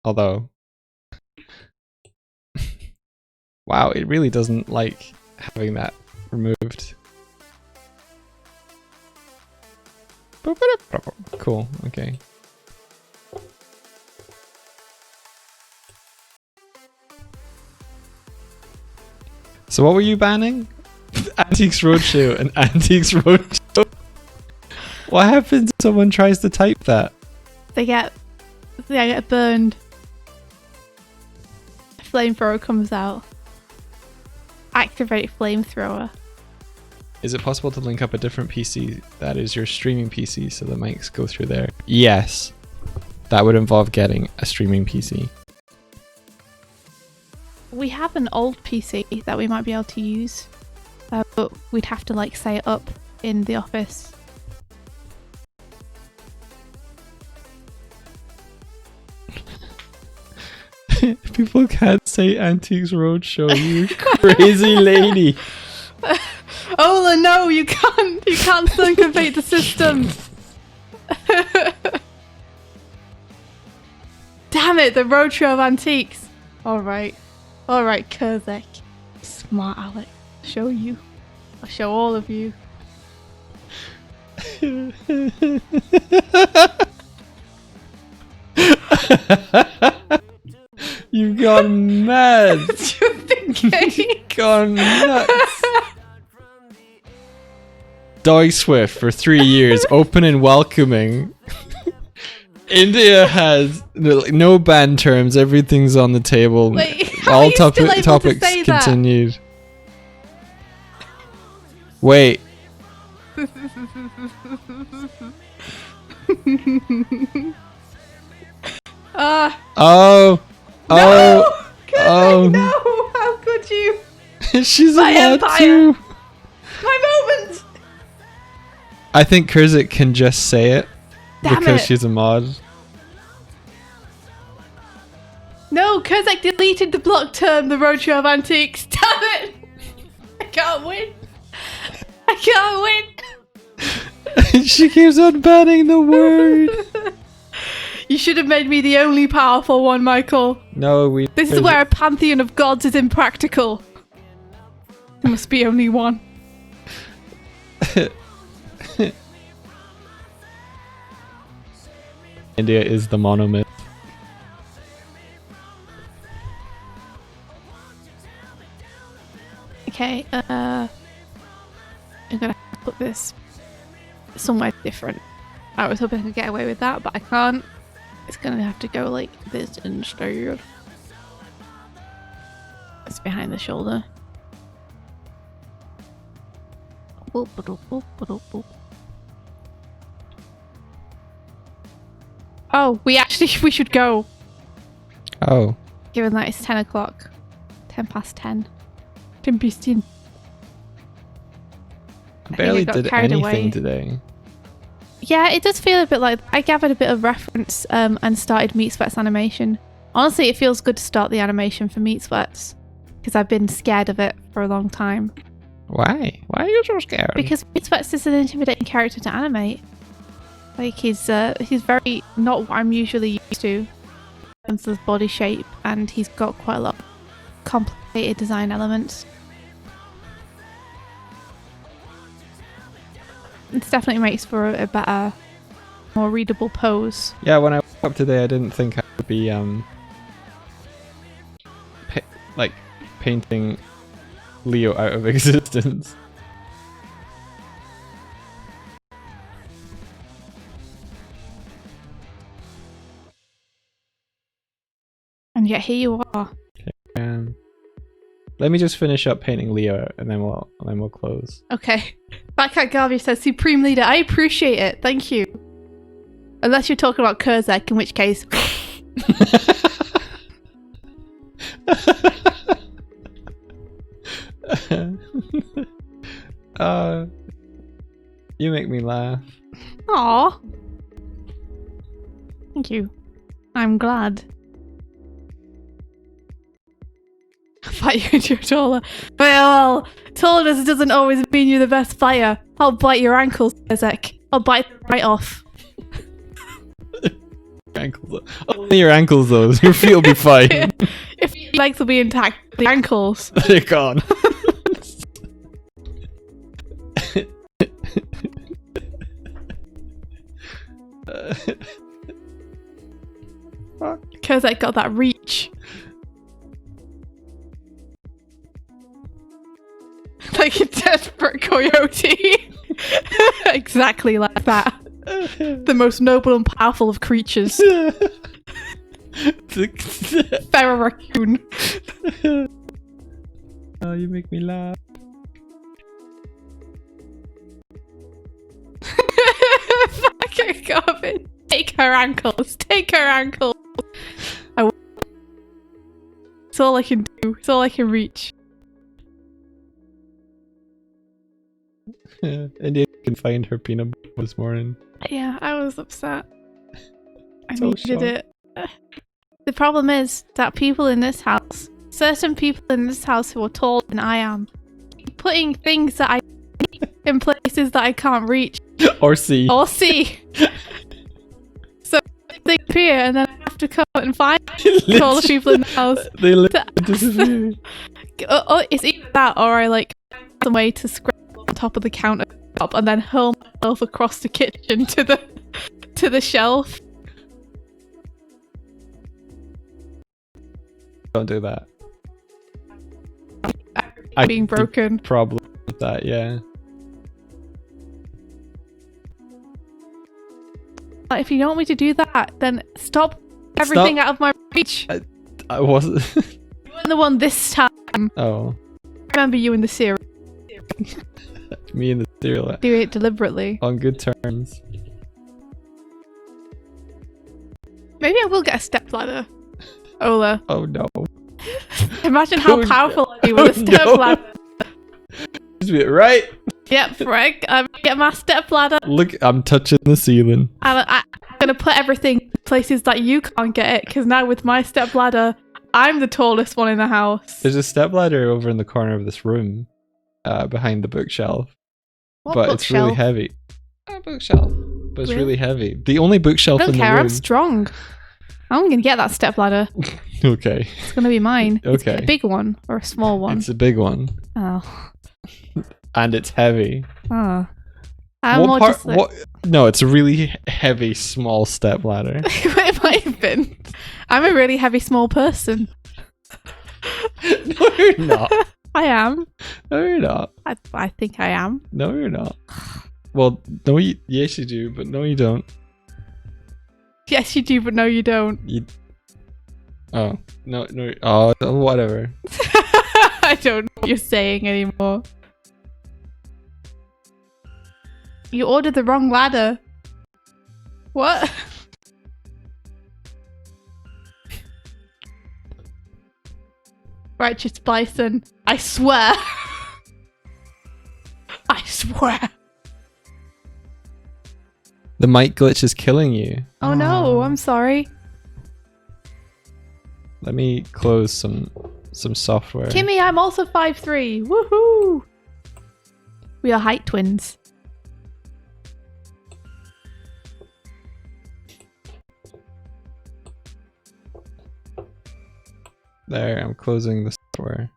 Although, wow, it really doesn't like having that removed. Cool, okay. So what were you banning? Antiques Roadshow and Antiques Roadshow? What happens if someone tries to type that? They get burned. A flamethrower comes out. Activate flamethrower. Is it possible to link up a different PC that is your streaming PC so the mics go through there? Yes. That would involve getting a streaming PC. We have an old PC that we might be able to use, but we'd have to like set it up in the office. People can't say Antiques Roadshow, you crazy lady. Ola, no, you can't syncopate the system. Damn it, the roadshow of antiques. Alright, Kurzek. Smart Alex. I'll show you. I'll show all of you. You've gone mad. You're thinking. Gone nuts. Doig Swift for 3 years, open and welcoming. India has no ban terms. Everything's on the table. Wait, how all are you still able to topics say that? continued. Wait. Oh. No! Oh. Oh. No! How could you? She's My allowed empire. to. My moment! I think Kurzek can just say it Damn because it. she's a mod. No, Kurzek deleted the block term, the roadshow of antiques. Damn it! I can't win. I can't win. She keeps on banning the word. You should have made me the only powerful one, Michael. No, we. This is where a pantheon of gods is impractical. There must be only one. India is the monomyth. Okay, I'm gonna have to put this somewhere different. I was hoping I could get away with that, but I can't. It's gonna have to go like this instead. It's behind the shoulder. Boop, ba-doop, boop, ba-doop, boop. Oh, we should go. Oh. Given that it's 10 o'clock. 10 past 10. 10 past 10. I barely got did carried anything away. today. Yeah, it does feel a bit like I gathered a bit of reference and started Meat Sweats animation. Honestly, it feels good to start the animation for Meat Sweats because I've been scared of it for a long time. Why? Why are you so scared? Because Meat Sweats is an intimidating character to animate. Like he's very not what I'm usually used to in terms of his body shape, and he's got quite a lot of complicated design elements. It definitely makes for a better, more readable pose. Yeah, when I woke up today, I didn't think I would be painting Leo out of existence. And yet here you are. Let me just finish up painting Leo, and then we'll close. Okay. Backcat Garvey says, Supreme Leader, I appreciate it. Thank you. Unless you're talking about Kurzek, in which case... You make me laugh. Aww. Thank you. I'm glad. Fight you into your taller. Well, tallness doesn't always mean you're the best fighter. I'll bite your ankles, Kurzek. I'll bite them right off. Ankles. Only your ankles, though. Your feet will be fine. If your legs will be intact, the ankles. They're gone. Kurzek got that reach. Like a desperate coyote. Exactly like that. The most noble and powerful of creatures. Feral raccoon. Oh, you make me laugh. Fucking garbage. Take her ankles. Take her ankles. It's all I can do. It's all I can reach. India can find her peanut butter this morning. Yeah, I was upset. I So needed it. The problem is that people in this house, certain people in this house who are taller than I am, keep putting things that I in places that I can't reach Or see. or see. So they appear and then I have to come and find taller people in the house. They literally disappear. It's either that or I like find some way to scrap on top of the countertop and then hurl myself across the kitchen to the shelf. Don't do that. Being broken. Problem with that, yeah. If you don't want me to do that, then stop everything out of my reach. I wasn't. You weren't the one this time. Oh. I remember you in the series. Me and the cereal. Doing it deliberately. On good terms. Maybe I will get a stepladder. Ola. Oh no. Imagine how Oh, powerful I'd be with a no. stepladder. Right? Yep, Frank. I'm gonna get my stepladder. Look, I'm touching the ceiling. I'm gonna put everything in places that you can't get it, because now with my stepladder, I'm the tallest one in the house. There's a stepladder over in the corner of this room, behind the bookshelf. What but it's really bookshelf? heavy. A bookshelf. but it's really heavy. The only bookshelf I in don't the care. room. I'm strong. I'm gonna get that step ladder. Okay. It's gonna be mine. It's Okay. a big one or a small one. It's a big one. Oh. And it's heavy. Oh. I'm more just like... No, it's a really heavy small step ladder. It might have been. I'm a really heavy small person. No, you're not. I am. No, you're not. I think I am. No, you're not. Well, no, yes, you do, but no, you don't. Yes, you do, but no, you don't. Oh, no. Oh, whatever. I don't know what you're saying anymore. You ordered the wrong ladder. What? Righteous Bison. I swear. I swear. The mic glitch is killing you. Oh no, I'm sorry. Let me close some software. Kimmy, I'm also 5'3". Woohoo! We are height twins. There, I'm closing the software.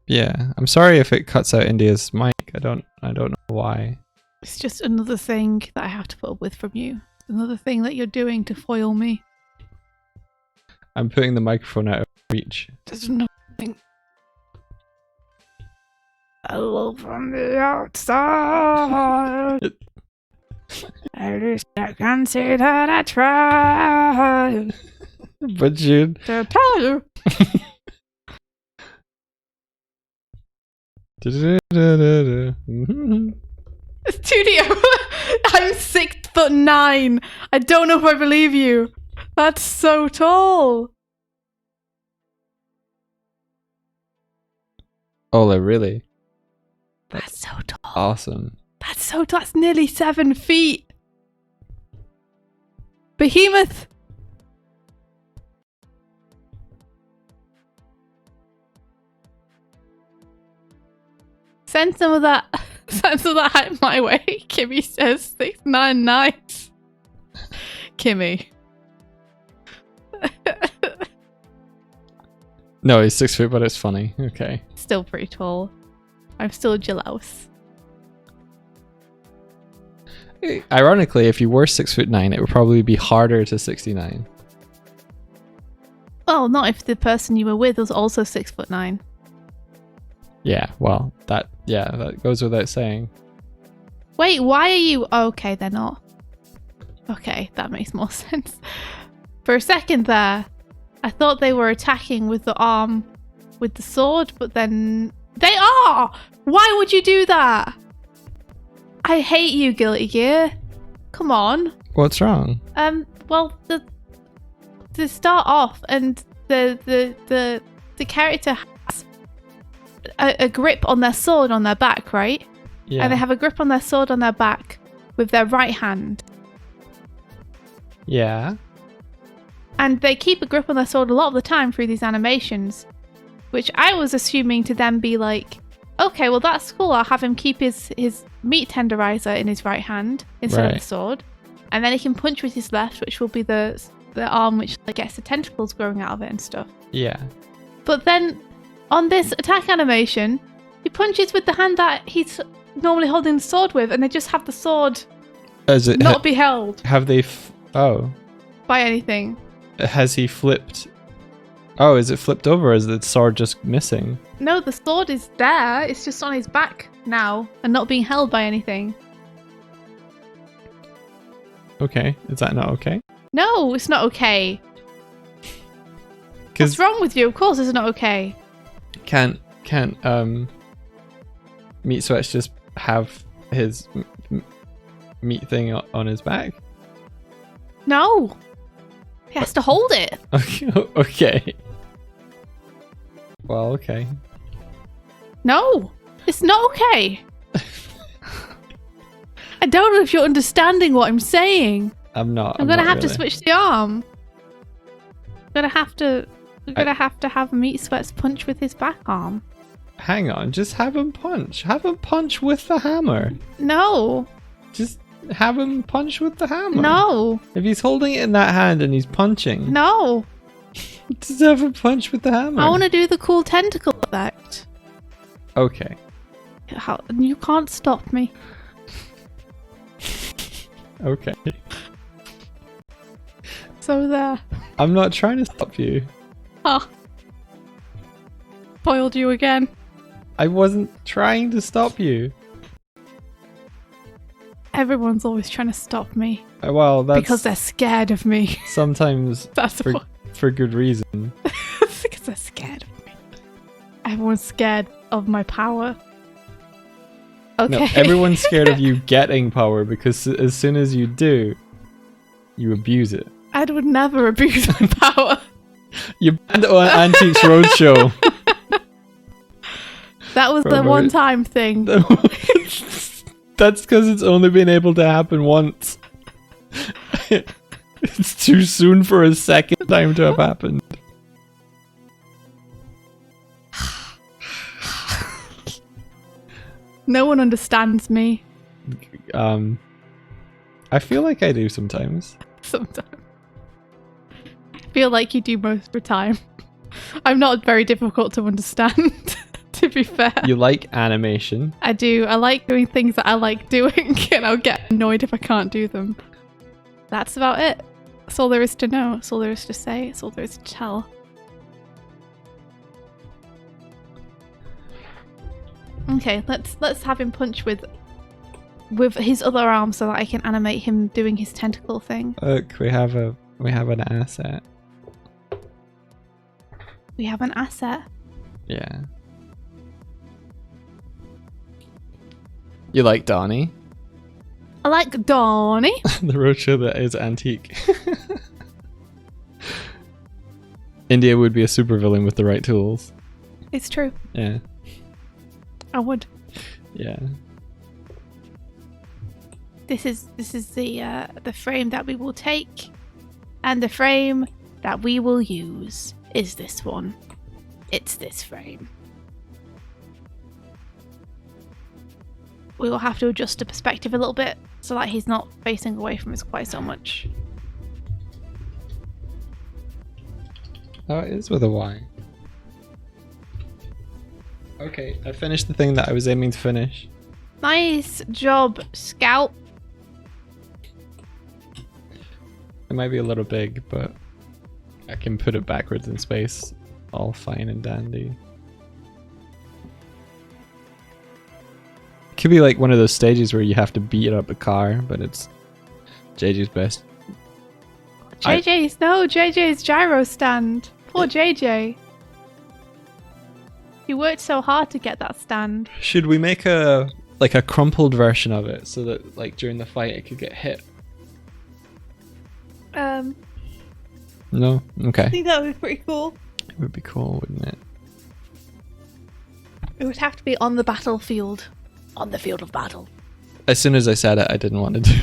Yeah, I'm sorry if it cuts out India's mic. I don't know why. It's just another thing that I have to put up with from you. Another thing that you're doing to foil me. I'm putting the microphone out of reach. There's nothing. Hello from the outside. At least I can say that I tried But Jude, to tell you. Studio, I'm 6'9". I don't know if I believe you. That's so tall. Ola, really? That's so tall. Awesome. That's so tall. That's nearly 7 feet. Behemoth. Send some of that hype my way. Kimmy says 6'9" nice. Kimmy. No, he's 6 foot, but it's funny. Okay. Still pretty tall. I'm still jealous. Ironically, if you were 6'9", it would probably be harder to 69. Well, not if the person you were with was also 6'9". Yeah, well, that goes without saying. Wait, why are you... Oh, okay, they're not. Okay, that makes more sense. For a second there, I thought they were attacking with the arm with the sword, but then... They are! Why would you do that? I hate you, Guilty Gear. Come on. What's wrong? Well, to start off, and the character has a grip on their sword on their back, right? Yeah. And they have a grip on their sword on their back with their right hand. Yeah. And they keep a grip on their sword a lot of the time through these animations, which I was assuming to then be like, okay, well that's cool. I'll have him keep his meat tenderizer in his right hand instead of the sword, and then he can punch with his left, which will be the arm which like, gets the tentacles growing out of it and stuff. Yeah. But then on this attack animation, he punches with the hand that he's normally holding the sword with, and they just have the sword not be held Have they? by anything. Has he flipped? Oh, is it flipped over? Or is the sword just missing? No, the sword is there. It's just on his back now and not being held by anything. Okay, is that not okay? No, it's not okay. What's wrong with you? Of course it's not okay. Can't Meat Sweats just have his meat thing on his back? No. He has to hold it. Okay. Well, okay. No, it's not okay. I don't know if you're understanding what I'm saying. I'm not. I'm gonna not have really. to switch the arm. I'm gonna have to have Meat Sweats punch with his back arm. Hang on, just have him punch. Have him punch with the hammer. No. Just have him punch with the hammer. No. If he's holding it in that hand and he's punching, No. just have him punch with the hammer. I want to do the cool tentacle effect. Okay. How, you can't stop me. Okay. So there. I'm not trying to stop you. Ah. Foiled you again. I wasn't trying to stop you. Everyone's always trying to stop me. Well, that's Because they're scared of me. sometimes That's for, what. for good reason. Because they're scared of me. Everyone's scared of my power. Okay. No, everyone's scared of you getting power because as soon as you do, you abuse it. I would never abuse my power. You banned it on Antiques Roadshow. That was the Probably. one-time thing. That's because it's only been able to happen once. It's too soon for a second time to have happened. No one understands me. I feel like I do sometimes. Sometimes. I feel like you do most of the time. I'm not very difficult to understand, to be fair. You like animation. I do. I like doing things that I like doing, and I'll get annoyed if I can't do them. That's about it. That's all there is to know. That's all there is to say. That's all there is to tell. Okay, let's have him punch with his other arm so that I can animate him doing his tentacle thing. Look, we have an asset. We have an asset. Yeah. You like Donnie? I like Donnie. The roadshow that is antique. India would be a supervillain with the right tools. It's true. Yeah. I would. Yeah. This is the frame that we will take, and the frame that we will use is this one. It's this frame. We will have to adjust the perspective a little bit so that he's not facing away from us quite so much. Oh, it is with a Y. Okay, I finished the thing that I was aiming to finish. Nice job, Scout. It might be a little big, but I can put it backwards in space. All fine and dandy. It could be like one of those stages where you have to beat up a car, but it's JJ's best. JJ's gyro stand. Poor JJ. He worked so hard to get that stand. Should we make a crumpled version of it so that like during the fight it could get hit? No? Okay. I think that would be pretty cool. It would be cool, wouldn't it? It would have to be on the battlefield. On the field of battle. As soon as I said it, I didn't want to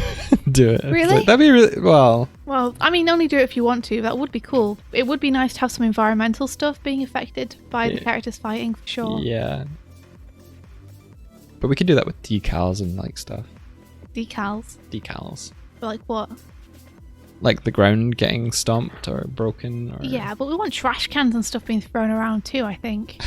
do it. Really? Like, that'd be really well. Well, I mean, only do it if you want to. That would be cool. It would be nice to have some environmental stuff being affected by the characters fighting, for sure. Yeah. But we could do that with decals and like stuff. Decals. Decals. But like what? Like the ground getting stomped or broken or Yeah, but we want trash cans and stuff being thrown around too, I think.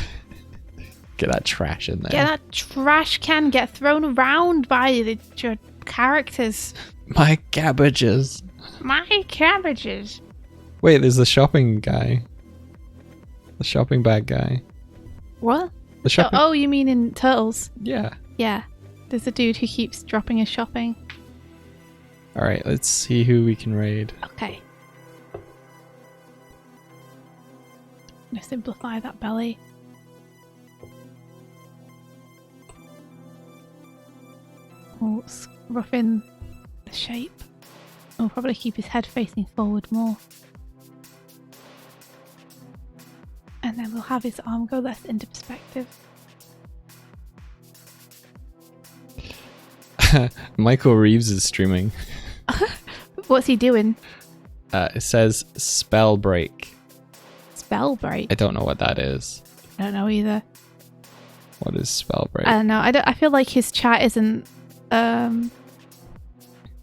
get that trash in there. Get that trash can get thrown around by your characters. My cabbages. My cabbages. Wait, there's the shopping guy. The shopping bag guy. What? The shopping Oh, you mean in Turtles? Yeah. Yeah. There's a dude who keeps dropping his shopping. Alright, let's see who we can raid. Okay. I'm gonna simplify that belly. We'll rough in the shape. We'll probably keep his head facing forward more. And then we'll have his arm go less into perspective. Michael Reeves is streaming. What's he doing? It says spell break. Spell break? I don't know what that is. I don't know either. What is spell break? I don't know. I feel like his chat isn't.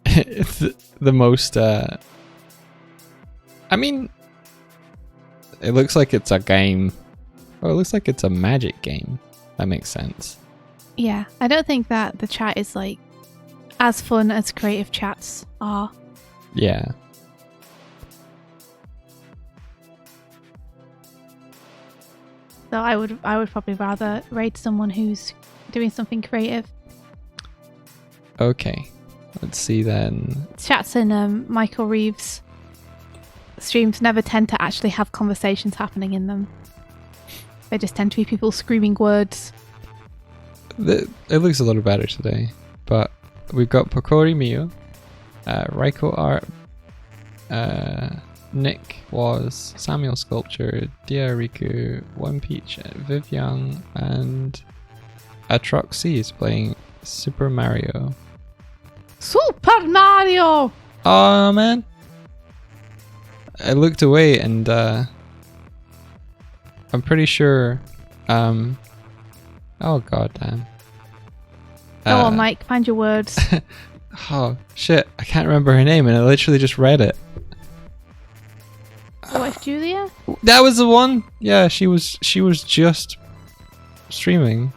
It's the most. I mean, it looks like it's a game. Oh, it looks like it's a magic game. That makes sense. Yeah, I don't think that the chat is like as fun as creative chats are. Yeah. So I would probably rather raid someone who's doing something creative. Okay. Let's see then. Chats in Michael Reeves' streams never tend to actually have conversations happening in them. They just tend to be people screaming words. It looks a little better today, but we've got Pokori Mio, Raiko Art, Nick Was, Samuel Sculpture, Dia Riku, One Peach, Viv Young, and Atroxy is playing Super Mario. Super Mario! Oh man! I looked away and I'm pretty sure. Oh god damn. Go on, Mike, find your words. Oh shit! I can't remember her name, and I literally just read it. Your wife Julia? That was the one. Yeah, she was just streaming.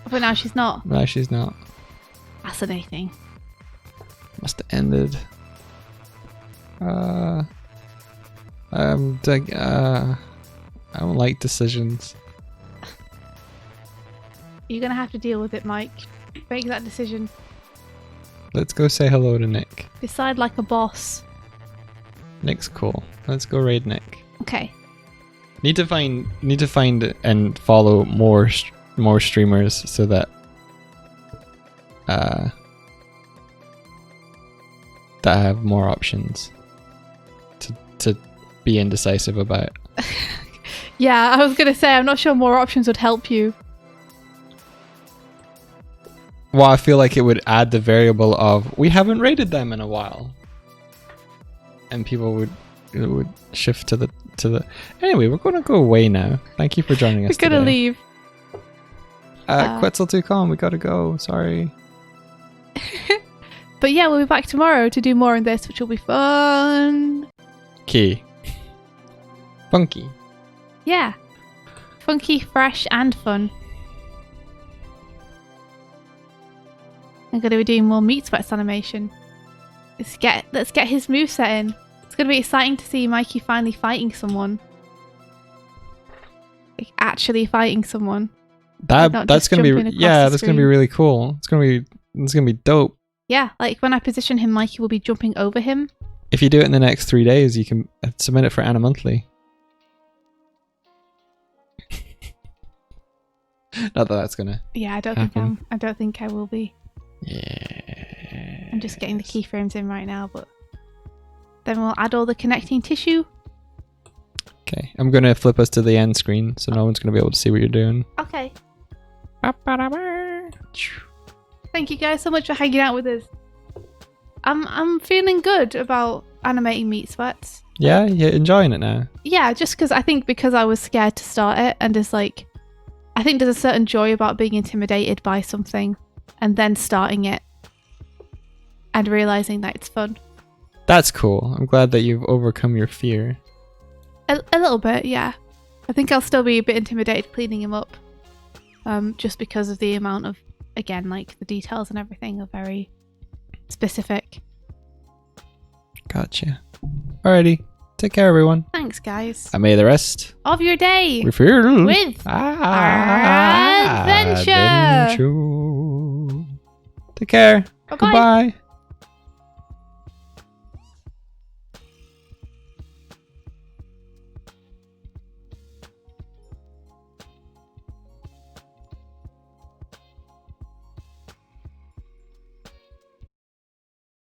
But now she's not. No, she's not. Fascinating. Must have ended. I don't like decisions. You're gonna have to deal with it, Mike. Make that decision. Let's go say hello to Nick. Decide like a boss. Nick's cool. Let's go raid Nick. Okay. Need to find and follow more streamers so that that have more options to be indecisive about. Yeah, I was gonna say I'm not sure more options would help you. Well, I feel like it would add the variable of we haven't rated them in a while, and people would shift to the. Anyway, we're gonna go away now. Thank you for joining us. We're gonna today. leave. Quetzal2Con, we gotta go. Sorry. But yeah, we'll be back tomorrow to do more on this, which will be fun. Key. Funky. Yeah. Funky, fresh, and fun. I'm going to be doing more Meat Sweats animation. Let's get his moveset in. It's going to be exciting to see Mikey finally fighting someone. Like, actually fighting someone. That's gonna be that's screen. gonna be really cool. It's gonna be dope. Yeah, like when I position him, Mikey will be jumping over him. If you do it in the next 3 days, you can submit it for Anna Monthly. Not that that's gonna. Yeah, I don't think I will be. Yeah. I'm just getting the keyframes in right now, but then we'll add all the connecting tissue. Okay, I'm gonna flip us to the end screen, so no one's gonna be able to see what you're doing. Okay. Thank you guys so much for hanging out with us. I'm feeling good about animating Meat Sweats. Yeah, you're enjoying it now. Yeah, just because I was scared to start it, and there's like, I think there's a certain joy about being intimidated by something and then starting it and realizing that it's fun. That's cool. I'm glad that you've overcome your fear. A little bit, yeah. I think I'll still be a bit intimidated cleaning him up. Just because of the amount of, again, like the details and everything are very specific. Gotcha. Alrighty. Take care, everyone. Thanks, guys. And may the rest Of your day with adventure. adventure. Take care. Bye-bye. Goodbye.